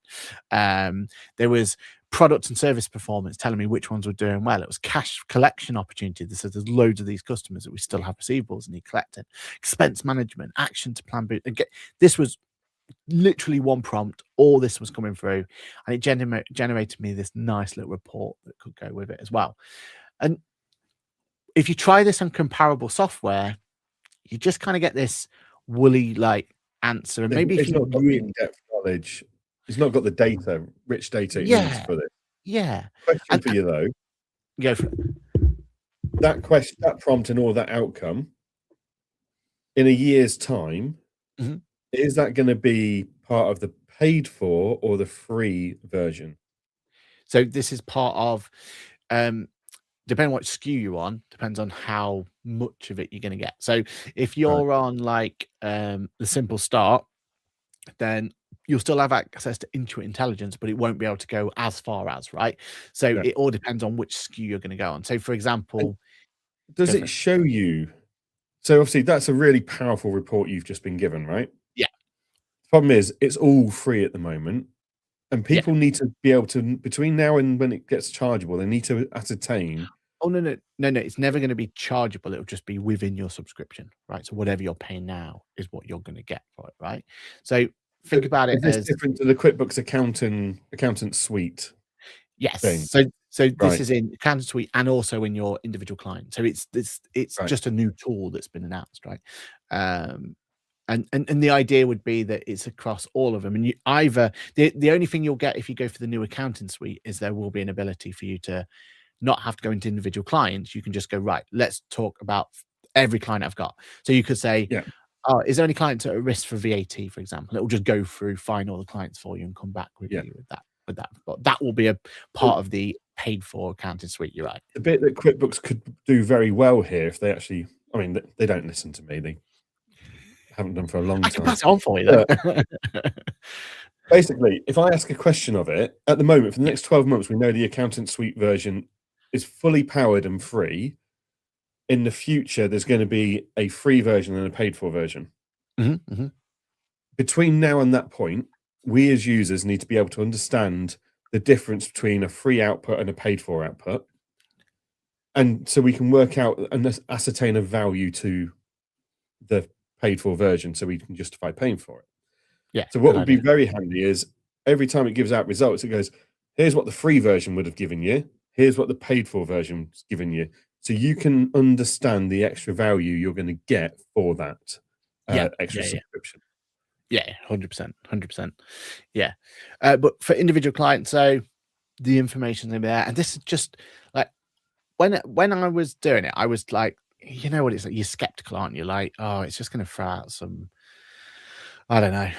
There was product and service performance telling me which ones were doing well. It was cash collection opportunity. So there's loads of these customers that we still have receivables and need collected. Expense management, action to plan. This was literally one prompt. All this was coming through and it generated me this nice little report that could go with it as well. And if you try this on comparable software, you just kind of get this woolly like answer. And maybe it's not got the in-depth knowledge. It's not got the data, rich data it needs for this. Yeah. Question for you though. Go for it. That prompt and all that outcome in a year's time, is that going to be part of the paid for or the free version? So this is part of depending on what SKU you're on, depends on how much of it you're going to get. So if you're on like the simple start, then you'll still have access to Intuit Intelligence, but it won't be able to go as far as, right? So it all depends on which SKU you're going to go on. So for example, does it show you? So obviously that's a really powerful report you've just been given, right? Yeah. The problem is it's all free at the moment. And people need to be able to, between now and when it gets chargeable, they need to ascertain Oh, no. It's never going to be chargeable. It'll just be within your subscription, right? So whatever you're paying now is what you're going to get for it, right? So think about it Is this as different to the QuickBooks accountant suite thing? yes. So this Right, is in Accountant Suite and also in your individual client. So it's right. just a new tool that's been announced, right? Um, and the idea would be that it's across all of them. And you either the only thing you'll get if you go for the new Accounting Suite is there will be an ability for you to not have to go into individual clients. You can just go, right, let's talk about every client I've got. So you could say, Yeah. oh, is there any clients at risk for VAT, for example? It will just go through, find all the clients for you and come back with Yeah. you with that. But that will be a part of the paid for accounting suite. You're right. The bit that QuickBooks could do very well here if they actually, I mean, they don't listen to me. They haven't done for a long I can time. pass it on for you though. Basically, if I ask a question of it, at the moment, for the next 12 months, we know the Accountant Suite version is fully powered and free. In the future, there's going to be a free version and a paid for version. Between now and that point, we as users need to be able to understand the difference between a free output and a paid for output. And so we can work out and ascertain a value to the paid for version so we can justify paying for it. Yeah. So what would be very handy is every time it gives out results, it goes, here's what the free version would have given you. Here's what the paid for version's given you. So you can understand the extra value you're going to get for that extra subscription. Yeah, 100%. Yeah. But for individual clients, so the information's in there. And this is just like when I was doing it, I was like, you know what it's like, you're skeptical, aren't you? Like, oh, it's just gonna throw out some, I don't know.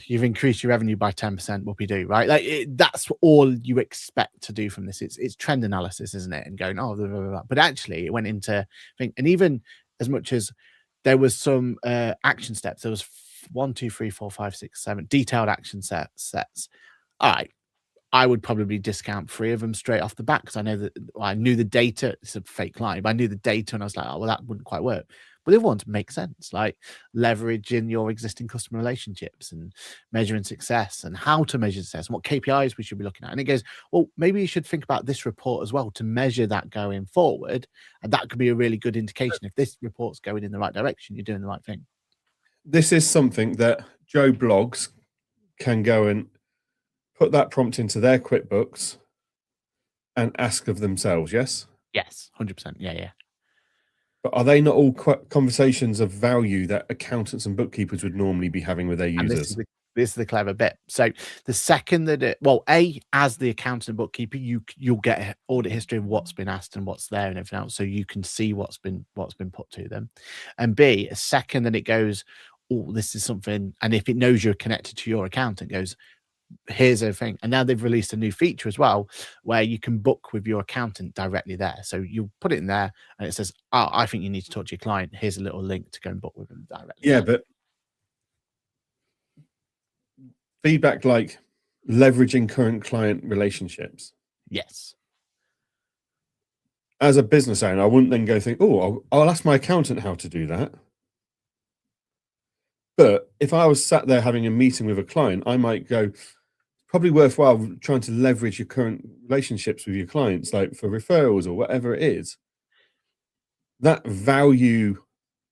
You've increased your revenue by 10%, whoopie-doo, right? Like that's all you expect to do from this. It's trend analysis, isn't it? And going, oh, blah, blah, blah. But actually it went into thing, and even as much as there was some action steps, there was 1, 2, 3, 4, 5, 6, 7 detailed action sets. All right, I would probably discount 3 of them straight off the bat because I know that I knew the data. It's a fake line, but I knew the data, and I was like, oh well, that wouldn't quite work. But the other ones make sense, like leveraging your existing customer relationships and measuring success and how to measure success and what KPIs we should be looking at. And it goes, well, maybe you should think about this report as well to measure that going forward. And that could be a really good indication. If this report's going in the right direction, you're doing the right thing. This is something that Joe Blogs can go and put that prompt into their QuickBooks and ask of themselves, yes? Yes, 100%. Yeah. But are they not all conversations of value that accountants and bookkeepers would normally be having with their users? And this is the clever bit. So the second that as the accountant and bookkeeper, you'll get an audit history of what's been asked and what's there and everything else, so you can see what's been put to them. And B, a second that it goes, oh, this is something, and if it knows you're connected to your accountant, goes, here's a thing. And now they've released a new feature as well where you can book with your accountant directly there. So you put it in there and it says, oh, I think you need to talk to your client. Here's a little link to go and book with them directly. Yeah, but feedback like leveraging current client relationships. Yes. As a business owner, I wouldn't then go think, oh, I'll ask my accountant how to do that. But if I was sat there having a meeting with a client, I might go, probably worthwhile trying to leverage your current relationships with your clients, like for referrals or whatever it is. That value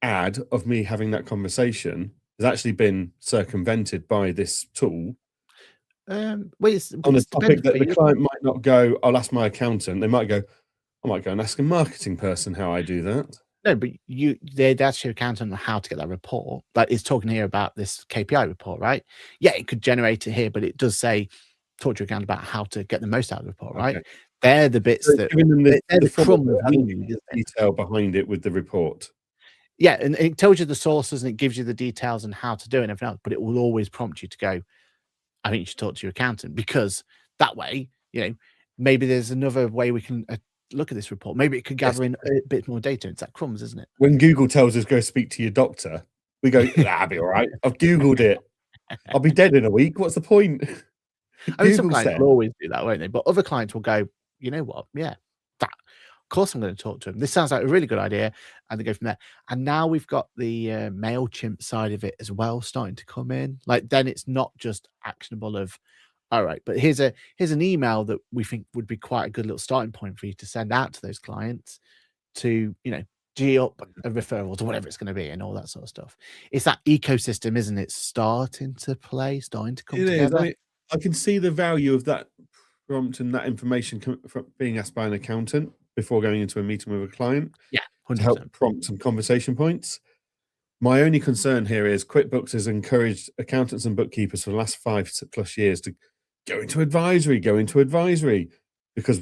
add of me having that conversation has actually been circumvented by this tool. On a topic that the client might not go, I'll ask my accountant. They might go, I might go and ask a marketing person how I do that. No, but they'd ask your accountant how to get that report. Like it's talking here about this KPI report, right? Yeah, it could generate it here, but it does say talk to your accountant about how to get the most out of the report, right? Okay. They're the bits that giving them the crumbs detail behind it with the report. Yeah, and it tells you the sources and it gives you the details and how to do it and everything else, but it will always prompt you to go, I think you should talk to your accountant, because that way, maybe there's another way we can look at this report. Maybe it could gather in a bit more data. It's like crumbs, isn't it? When Google tells us go speak to your doctor, we go, that'll be all right. I've Googled it. I'll be dead in a week. What's the point? I mean, some clients will always do that, won't they? But other clients will go, you know what? Yeah, of course I'm going to talk to them. This sounds like a really good idea. And they go from there. And now we've got the MailChimp side of it as well starting to come in. Like then it's not just actionable of, All right, but here's an email that we think would be quite a good little starting point for you to send out to those clients to, G up referrals or whatever it's going to be and all that sort of stuff. It's that ecosystem, isn't it? Starting to come It is. together. I can see the value of that prompt and that information from being asked by an accountant before going into a meeting with a client Yeah, to help 100%. prompt some conversation points. My only concern here is QuickBooks has encouraged accountants and bookkeepers for the last 5+ years to go into advisory, because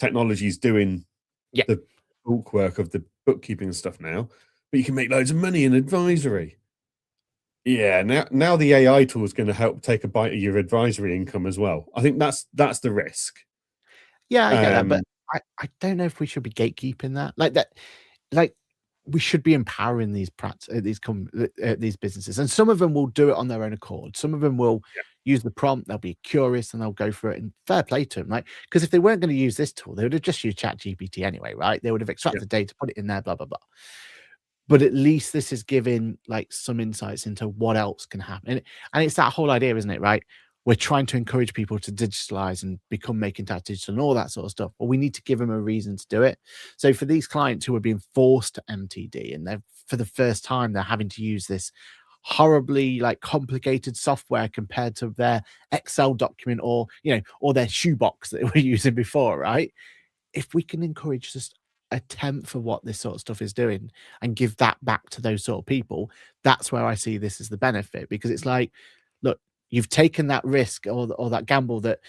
technology is doing Yeah. the bulk work of the bookkeeping and stuff now, but you can make loads of money in advisory. Yeah, now the AI tool is going to help take a bite of your advisory income as well. I think that's the risk. Yeah, I get that, but Um, I don't know if we should be gatekeeping that. Like that, like we should be empowering these businesses, and some of them will do it on their own accord. Some of them will yeah, use the prompt, they'll be curious and they'll go for it. And fair play to them, like because if they weren't going to use this tool, they would have just used Chat GPT anyway, right? They would have yeah, extracted data, put it in there, blah blah blah. But at least this is giving like some insights into what else can happen. And it's that whole idea, isn't it? Right? We're trying to encourage people to digitalize and become making tax digital and all that sort of stuff. But we need to give them a reason to do it. So for these clients who are being forced to MTD and they're for the first time, they're having to use this horribly like complicated software compared to their Excel document or or their shoebox that they were using before, right? If we can encourage just a tenth of what this sort of stuff is doing and give that back to those sort of people, that's where I see this as the benefit. Because it's like, look, you've taken that risk or that gamble that,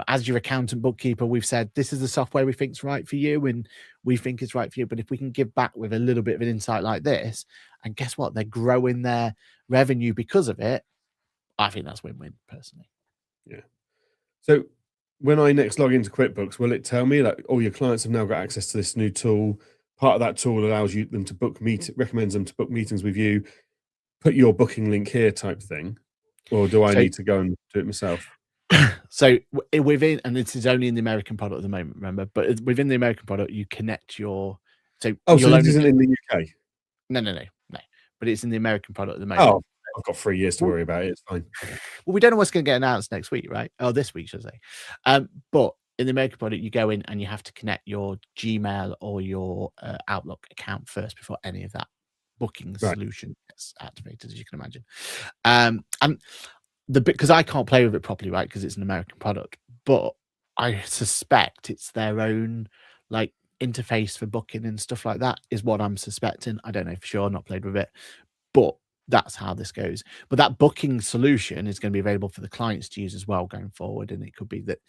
as your accountant bookkeeper, we've said this is the software we think's right for you and we think it's right for you. But if we can give back with a little bit of an insight like this, and guess what? They're growing their revenue because of it. I think that's win-win personally. yeah. So when I next log into QuickBooks, will it tell me like all your clients have now got access to this new tool? Part of that tool allows them to recommends them to book meetings with you. Put your booking link here, type thing, or do I So need to go and do it myself? So within, and this is only in the American product at the moment, remember, but within the American product, you connect so Oh, so you'll this only isn't in the UK? no, but it's in the American product at the Oh, moment. I've got 3 years to Well, worry about it. It's fine. well, we don't know what's going to get announced next week, right? Oh, this week, should I say? But in the American product, you go in and you have to connect your Gmail or your Outlook account first before any of that booking Right. solution gets activated, as you can imagine. And the bit because I can't play with it properly, right? Because it's an American product, but I suspect it's their own like interface for booking and stuff like that is what I'm suspecting. I don't know for sure, not played with it, but that's how this goes. But that booking solution is going to be available for the clients to use as well going forward. And it could be that,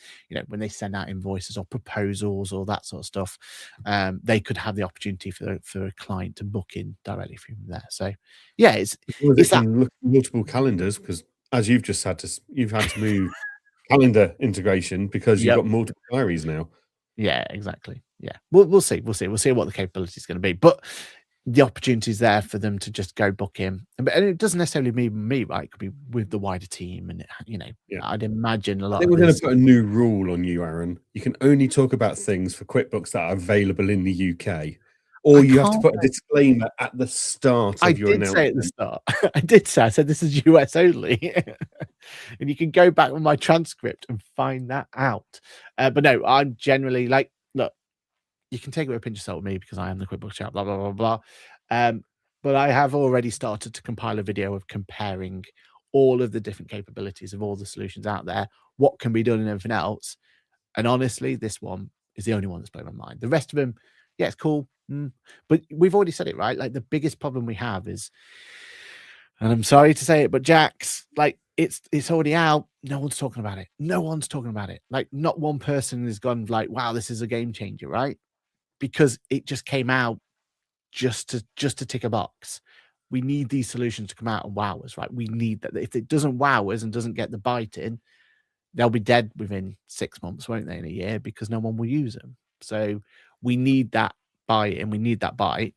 when they send out invoices or proposals or that sort of stuff, they could have the opportunity for a client to book in directly from there. So yeah, As long as it it's that. can look at multiple calendars, because as you've had to move calendar integration because you've Yep. got multiple diaries now. Yeah, exactly. Yeah. We'll see. We'll see what the capability is going to be. But the opportunity is there for them to just go book in. And it doesn't necessarily mean me, right? It could be with the wider team. And, Yeah. I'd imagine a I lot think of we're gonna this. put a new rule on you, Aaron. You can only talk about things for QuickBooks that are available in the UK, I or you have to can't. put a disclaimer at the start I of your did say at the announcement. start. I said this is US only. And you can go back with my transcript and find that out. But no, I'm generally like, look, you can take it with a pinch of salt with me because I am the QuickBooks chat, blah, blah, blah, blah. But I have already started to compile a video of comparing all of the different capabilities of all the solutions out there, what can be done and everything else. And honestly, this one is the only one that's blown my mind. The rest of them, yeah, it's cool. But we've already said it, right? Like the biggest problem we have is, and I'm sorry to say it, but Jax, like it's already out. No one's talking about it. No one's talking about it. Like not one person has gone like, wow, this is a game changer, right? Because it just came out just to tick a box. We need these solutions to come out and wow us, right? We need that. If it doesn't wow us and doesn't get the bite in, they'll be dead within 6 months, won't they? In a year, because no one will use them. So we need that bite, and we need that bite,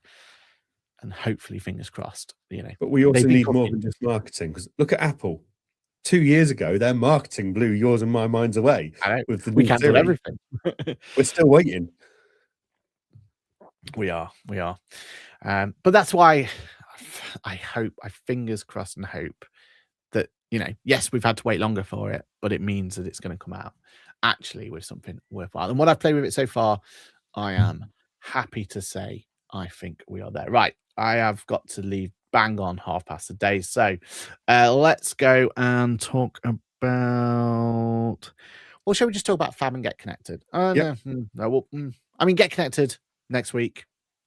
and hopefully, fingers crossed. But we They've also been need more cooking. than just marketing, because look at Apple. 2 years ago, their marketing blew yours and my minds away I know with the we new cancelled Siri. everything. We're still waiting. We are. But that's why I fingers crossed and hope that yes, we've had to wait longer for it, but it means that it's going to come out actually with something worthwhile. And what I've played with it so far, I am happy to say I think we are there. Right, I have got to leave bang on day. So let's go and talk about. Well, shall we just talk about Fab and Get Connected? Yep. I mean, Get Connected next week.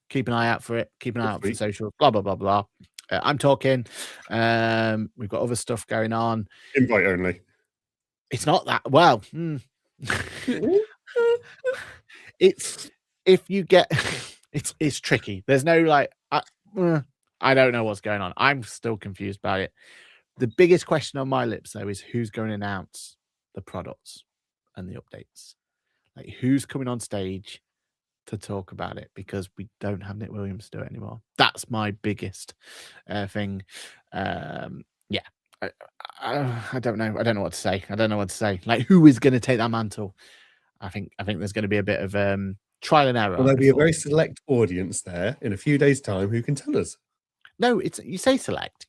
Keep an eye out for it. Keep an eye out for the social. Blah blah blah blah. I'm talking. We've got other stuff going on. Invite only. It's not that well. It's if you get it's tricky. There's no like I don't know what's going on. I'm still confused about it. The biggest question on my lips though is who's going to announce the products and the updates. Like who's coming on stage to talk about it, because we don't have Nick Williams to do it anymore. That's my biggest thing. Yeah. I don't know. I don't know what to say. Like, who is going to take that mantle? I think there's going to be a bit of trial and error. Well, there'll be a very select audience there in a few days' time who can tell us. No, you say select.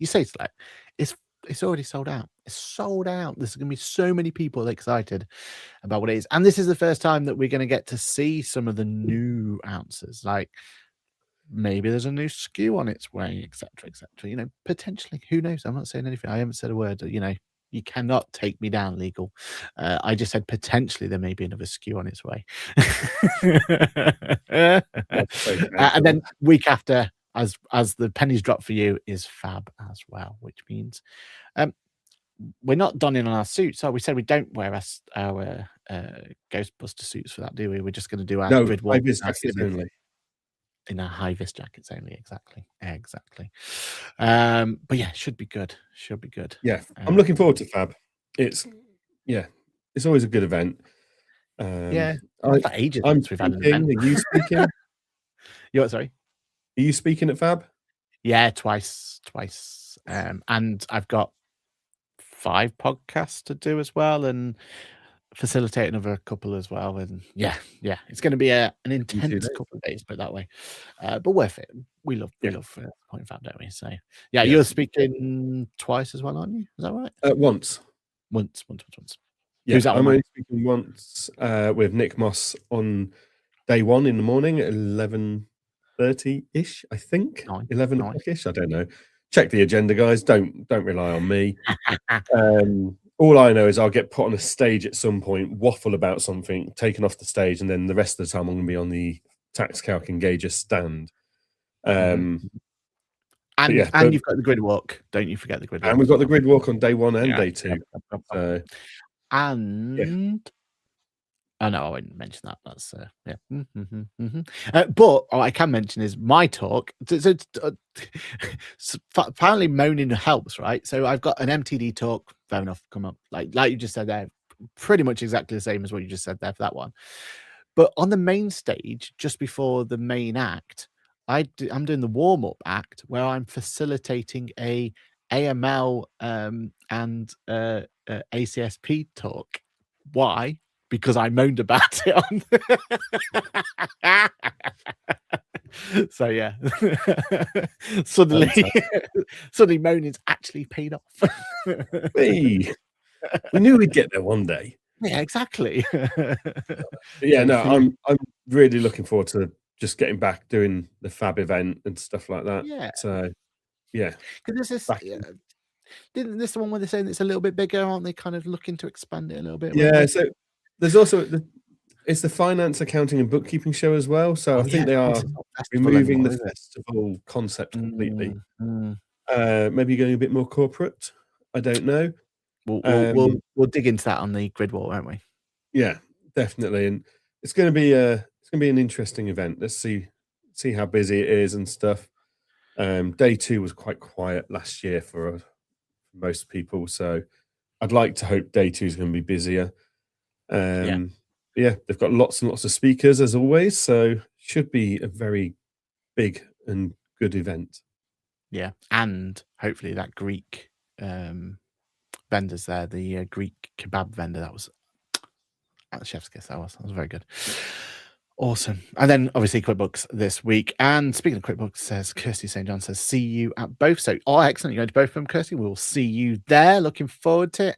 It's already sold out. It's sold out. There's going to be so many people excited about what it is, and this is the first time that we're going to get to see some of the new answers. Like maybe there's a new SKU on its way, etc., etc. Potentially. Who knows? I'm not saying anything. I haven't said a word. You cannot take me down, legal. I just said potentially there may be another SKU on its way. And then week after, as the pennies drop for you, is Fab as well, which means we're not donning on our suits. We said we don't wear our Ghostbuster suits for that, do we? We're just going to do our grid walk only. In our high-vis jackets only. Exactly. But yeah, should be good. Yeah, I'm looking forward to Fab. It's always a good event. For ages I'm since we've had an event. Are you speaking? You what? Sorry. Are you speaking at Fab? Yeah, twice. And I've got 5 podcasts to do as well, and facilitate another couple as well. And yeah, it's going to be an intense couple of days, put it that way. But worth it. We love Point Fab, don't we? So yeah, you're speaking twice as well, aren't you? Is that right? Once. Yeah, who's that? I'm only speaking once with Nick Moss on day 1 in the morning at 11:30-ish, I think. 11 o'clock-ish. I don't know. Check the agenda, guys. Don't rely on me. All I know is I'll get put on a stage at some point, waffle about something, taken off the stage, and then the rest of the time I'm going to be on the tax calc engager stand. And you've got the grid walk. Don't you forget the grid walk. And we've got the grid walk on day 1 and day 2. Oh no, I wouldn't mention that. That's but what I can mention is my talk. So apparently moaning helps, right? So I've got an MTD talk. Fair enough. Come up, like you just said there, pretty much exactly the same as what you just said there for that one. But on the main stage, just before the main act, I'm doing the warm up act where I'm facilitating a AML and ACSP talk. Why? Because I moaned about it on. So yeah, suddenly moaning's actually paid off. We knew we'd get there one day. Yeah, exactly. I'm really looking forward to just getting back doing the Fab event and stuff like that. Yeah. So yeah, because this is. Didn't this the one where they're saying it's a little bit bigger? Aren't they kind of looking to expand it a little bit? Yeah. So there's also it's the finance, accounting, and bookkeeping show as well. So I think they are removing the festival concept completely. Maybe going a bit more corporate. I don't know. We'll dig into that on the grid wall, won't we? Yeah, definitely. And it's going to be an interesting event. Let's see how busy it is and stuff. Day 2 was quite quiet last year for most people, so I'd like to hope day 2 is going to be busier. They've got lots and lots of speakers as always, so should be a very big and good event. Yeah, and hopefully that Greek vendors there, the Greek kebab vendor, that was chef's kiss. That was very good. Awesome. And then obviously QuickBooks this week. And speaking of QuickBooks, says Kirsty St. John says, see you at both. So, excellent. You're going to both of them, Kirsty. We'll see you there. Looking forward to it.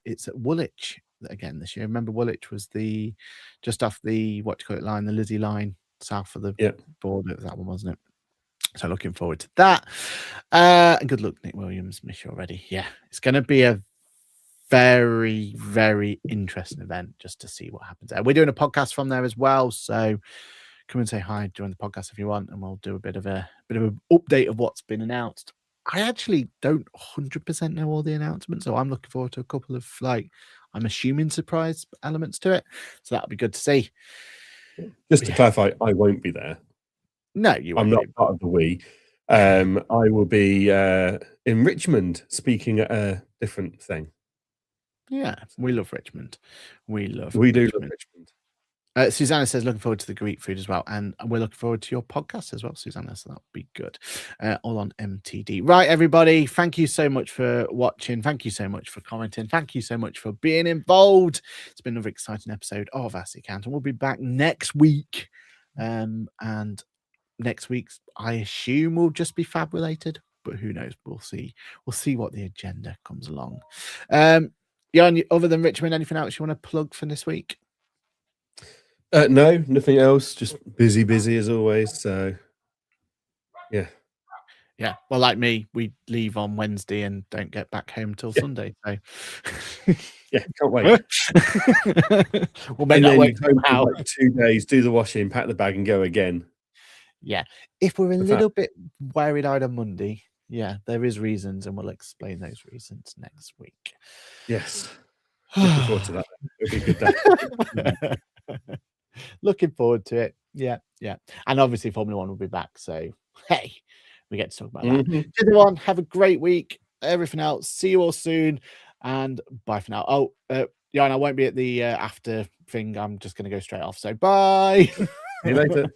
It's at Woolwich again this year. Remember, Woolwich was just off the line, the Lizzie line, south of the border. That one, wasn't it? So looking forward to that. And good luck, Nick Williams. Miss you already. Yeah, it's going to be a very, very interesting event just to see what happens there. We're doing a podcast from there as well, so come and say hi, join the podcast if you want, and we'll do a bit of an update of what's been announced. I actually don't 100% know all the announcements, so I'm looking forward to a couple of I'm assuming surprise elements to it. So that'll be good to see. Just to clarify, I won't be there. No, you won't. I'm not part of the we. I will be in Richmond speaking at a different thing. Yeah, we love Richmond. We do love Richmond. Susanna says, looking forward to the Greek food as well. And we're looking forward to your podcast as well, Susanna. So that'll be good. All on MTD. Right, everybody. Thank you so much for watching. Thank you so much for commenting. Thank you so much for being involved. It's been another exciting episode of Ask the Accountant. We'll be back next week. And next week's, I assume, will just be fab related. But who knows? We'll see. We'll see what the agenda comes along. Jan, other than Richmond, anything else you want to plug for this week? No, nothing else. Just busy as always. So, yeah. Well, like me, we leave on Wednesday and don't get back home till Sunday. So, yeah, can't wait. We'll make that work somehow. Like 2 days, do the washing, pack the bag, and go again. Yeah, if we're a little bit worried-eyed on Monday, there is reasons, and we'll explain those reasons next week. Yes. Looking forward to that. It'll be a good day. Looking forward to it. Yeah. And obviously Formula 1 will be back. So, hey, we get to talk about that. Everyone, have a great week. Everything else. See you all soon. And bye for now. Jan, I won't be at the after thing. I'm just going to go straight off. So, bye. See you later.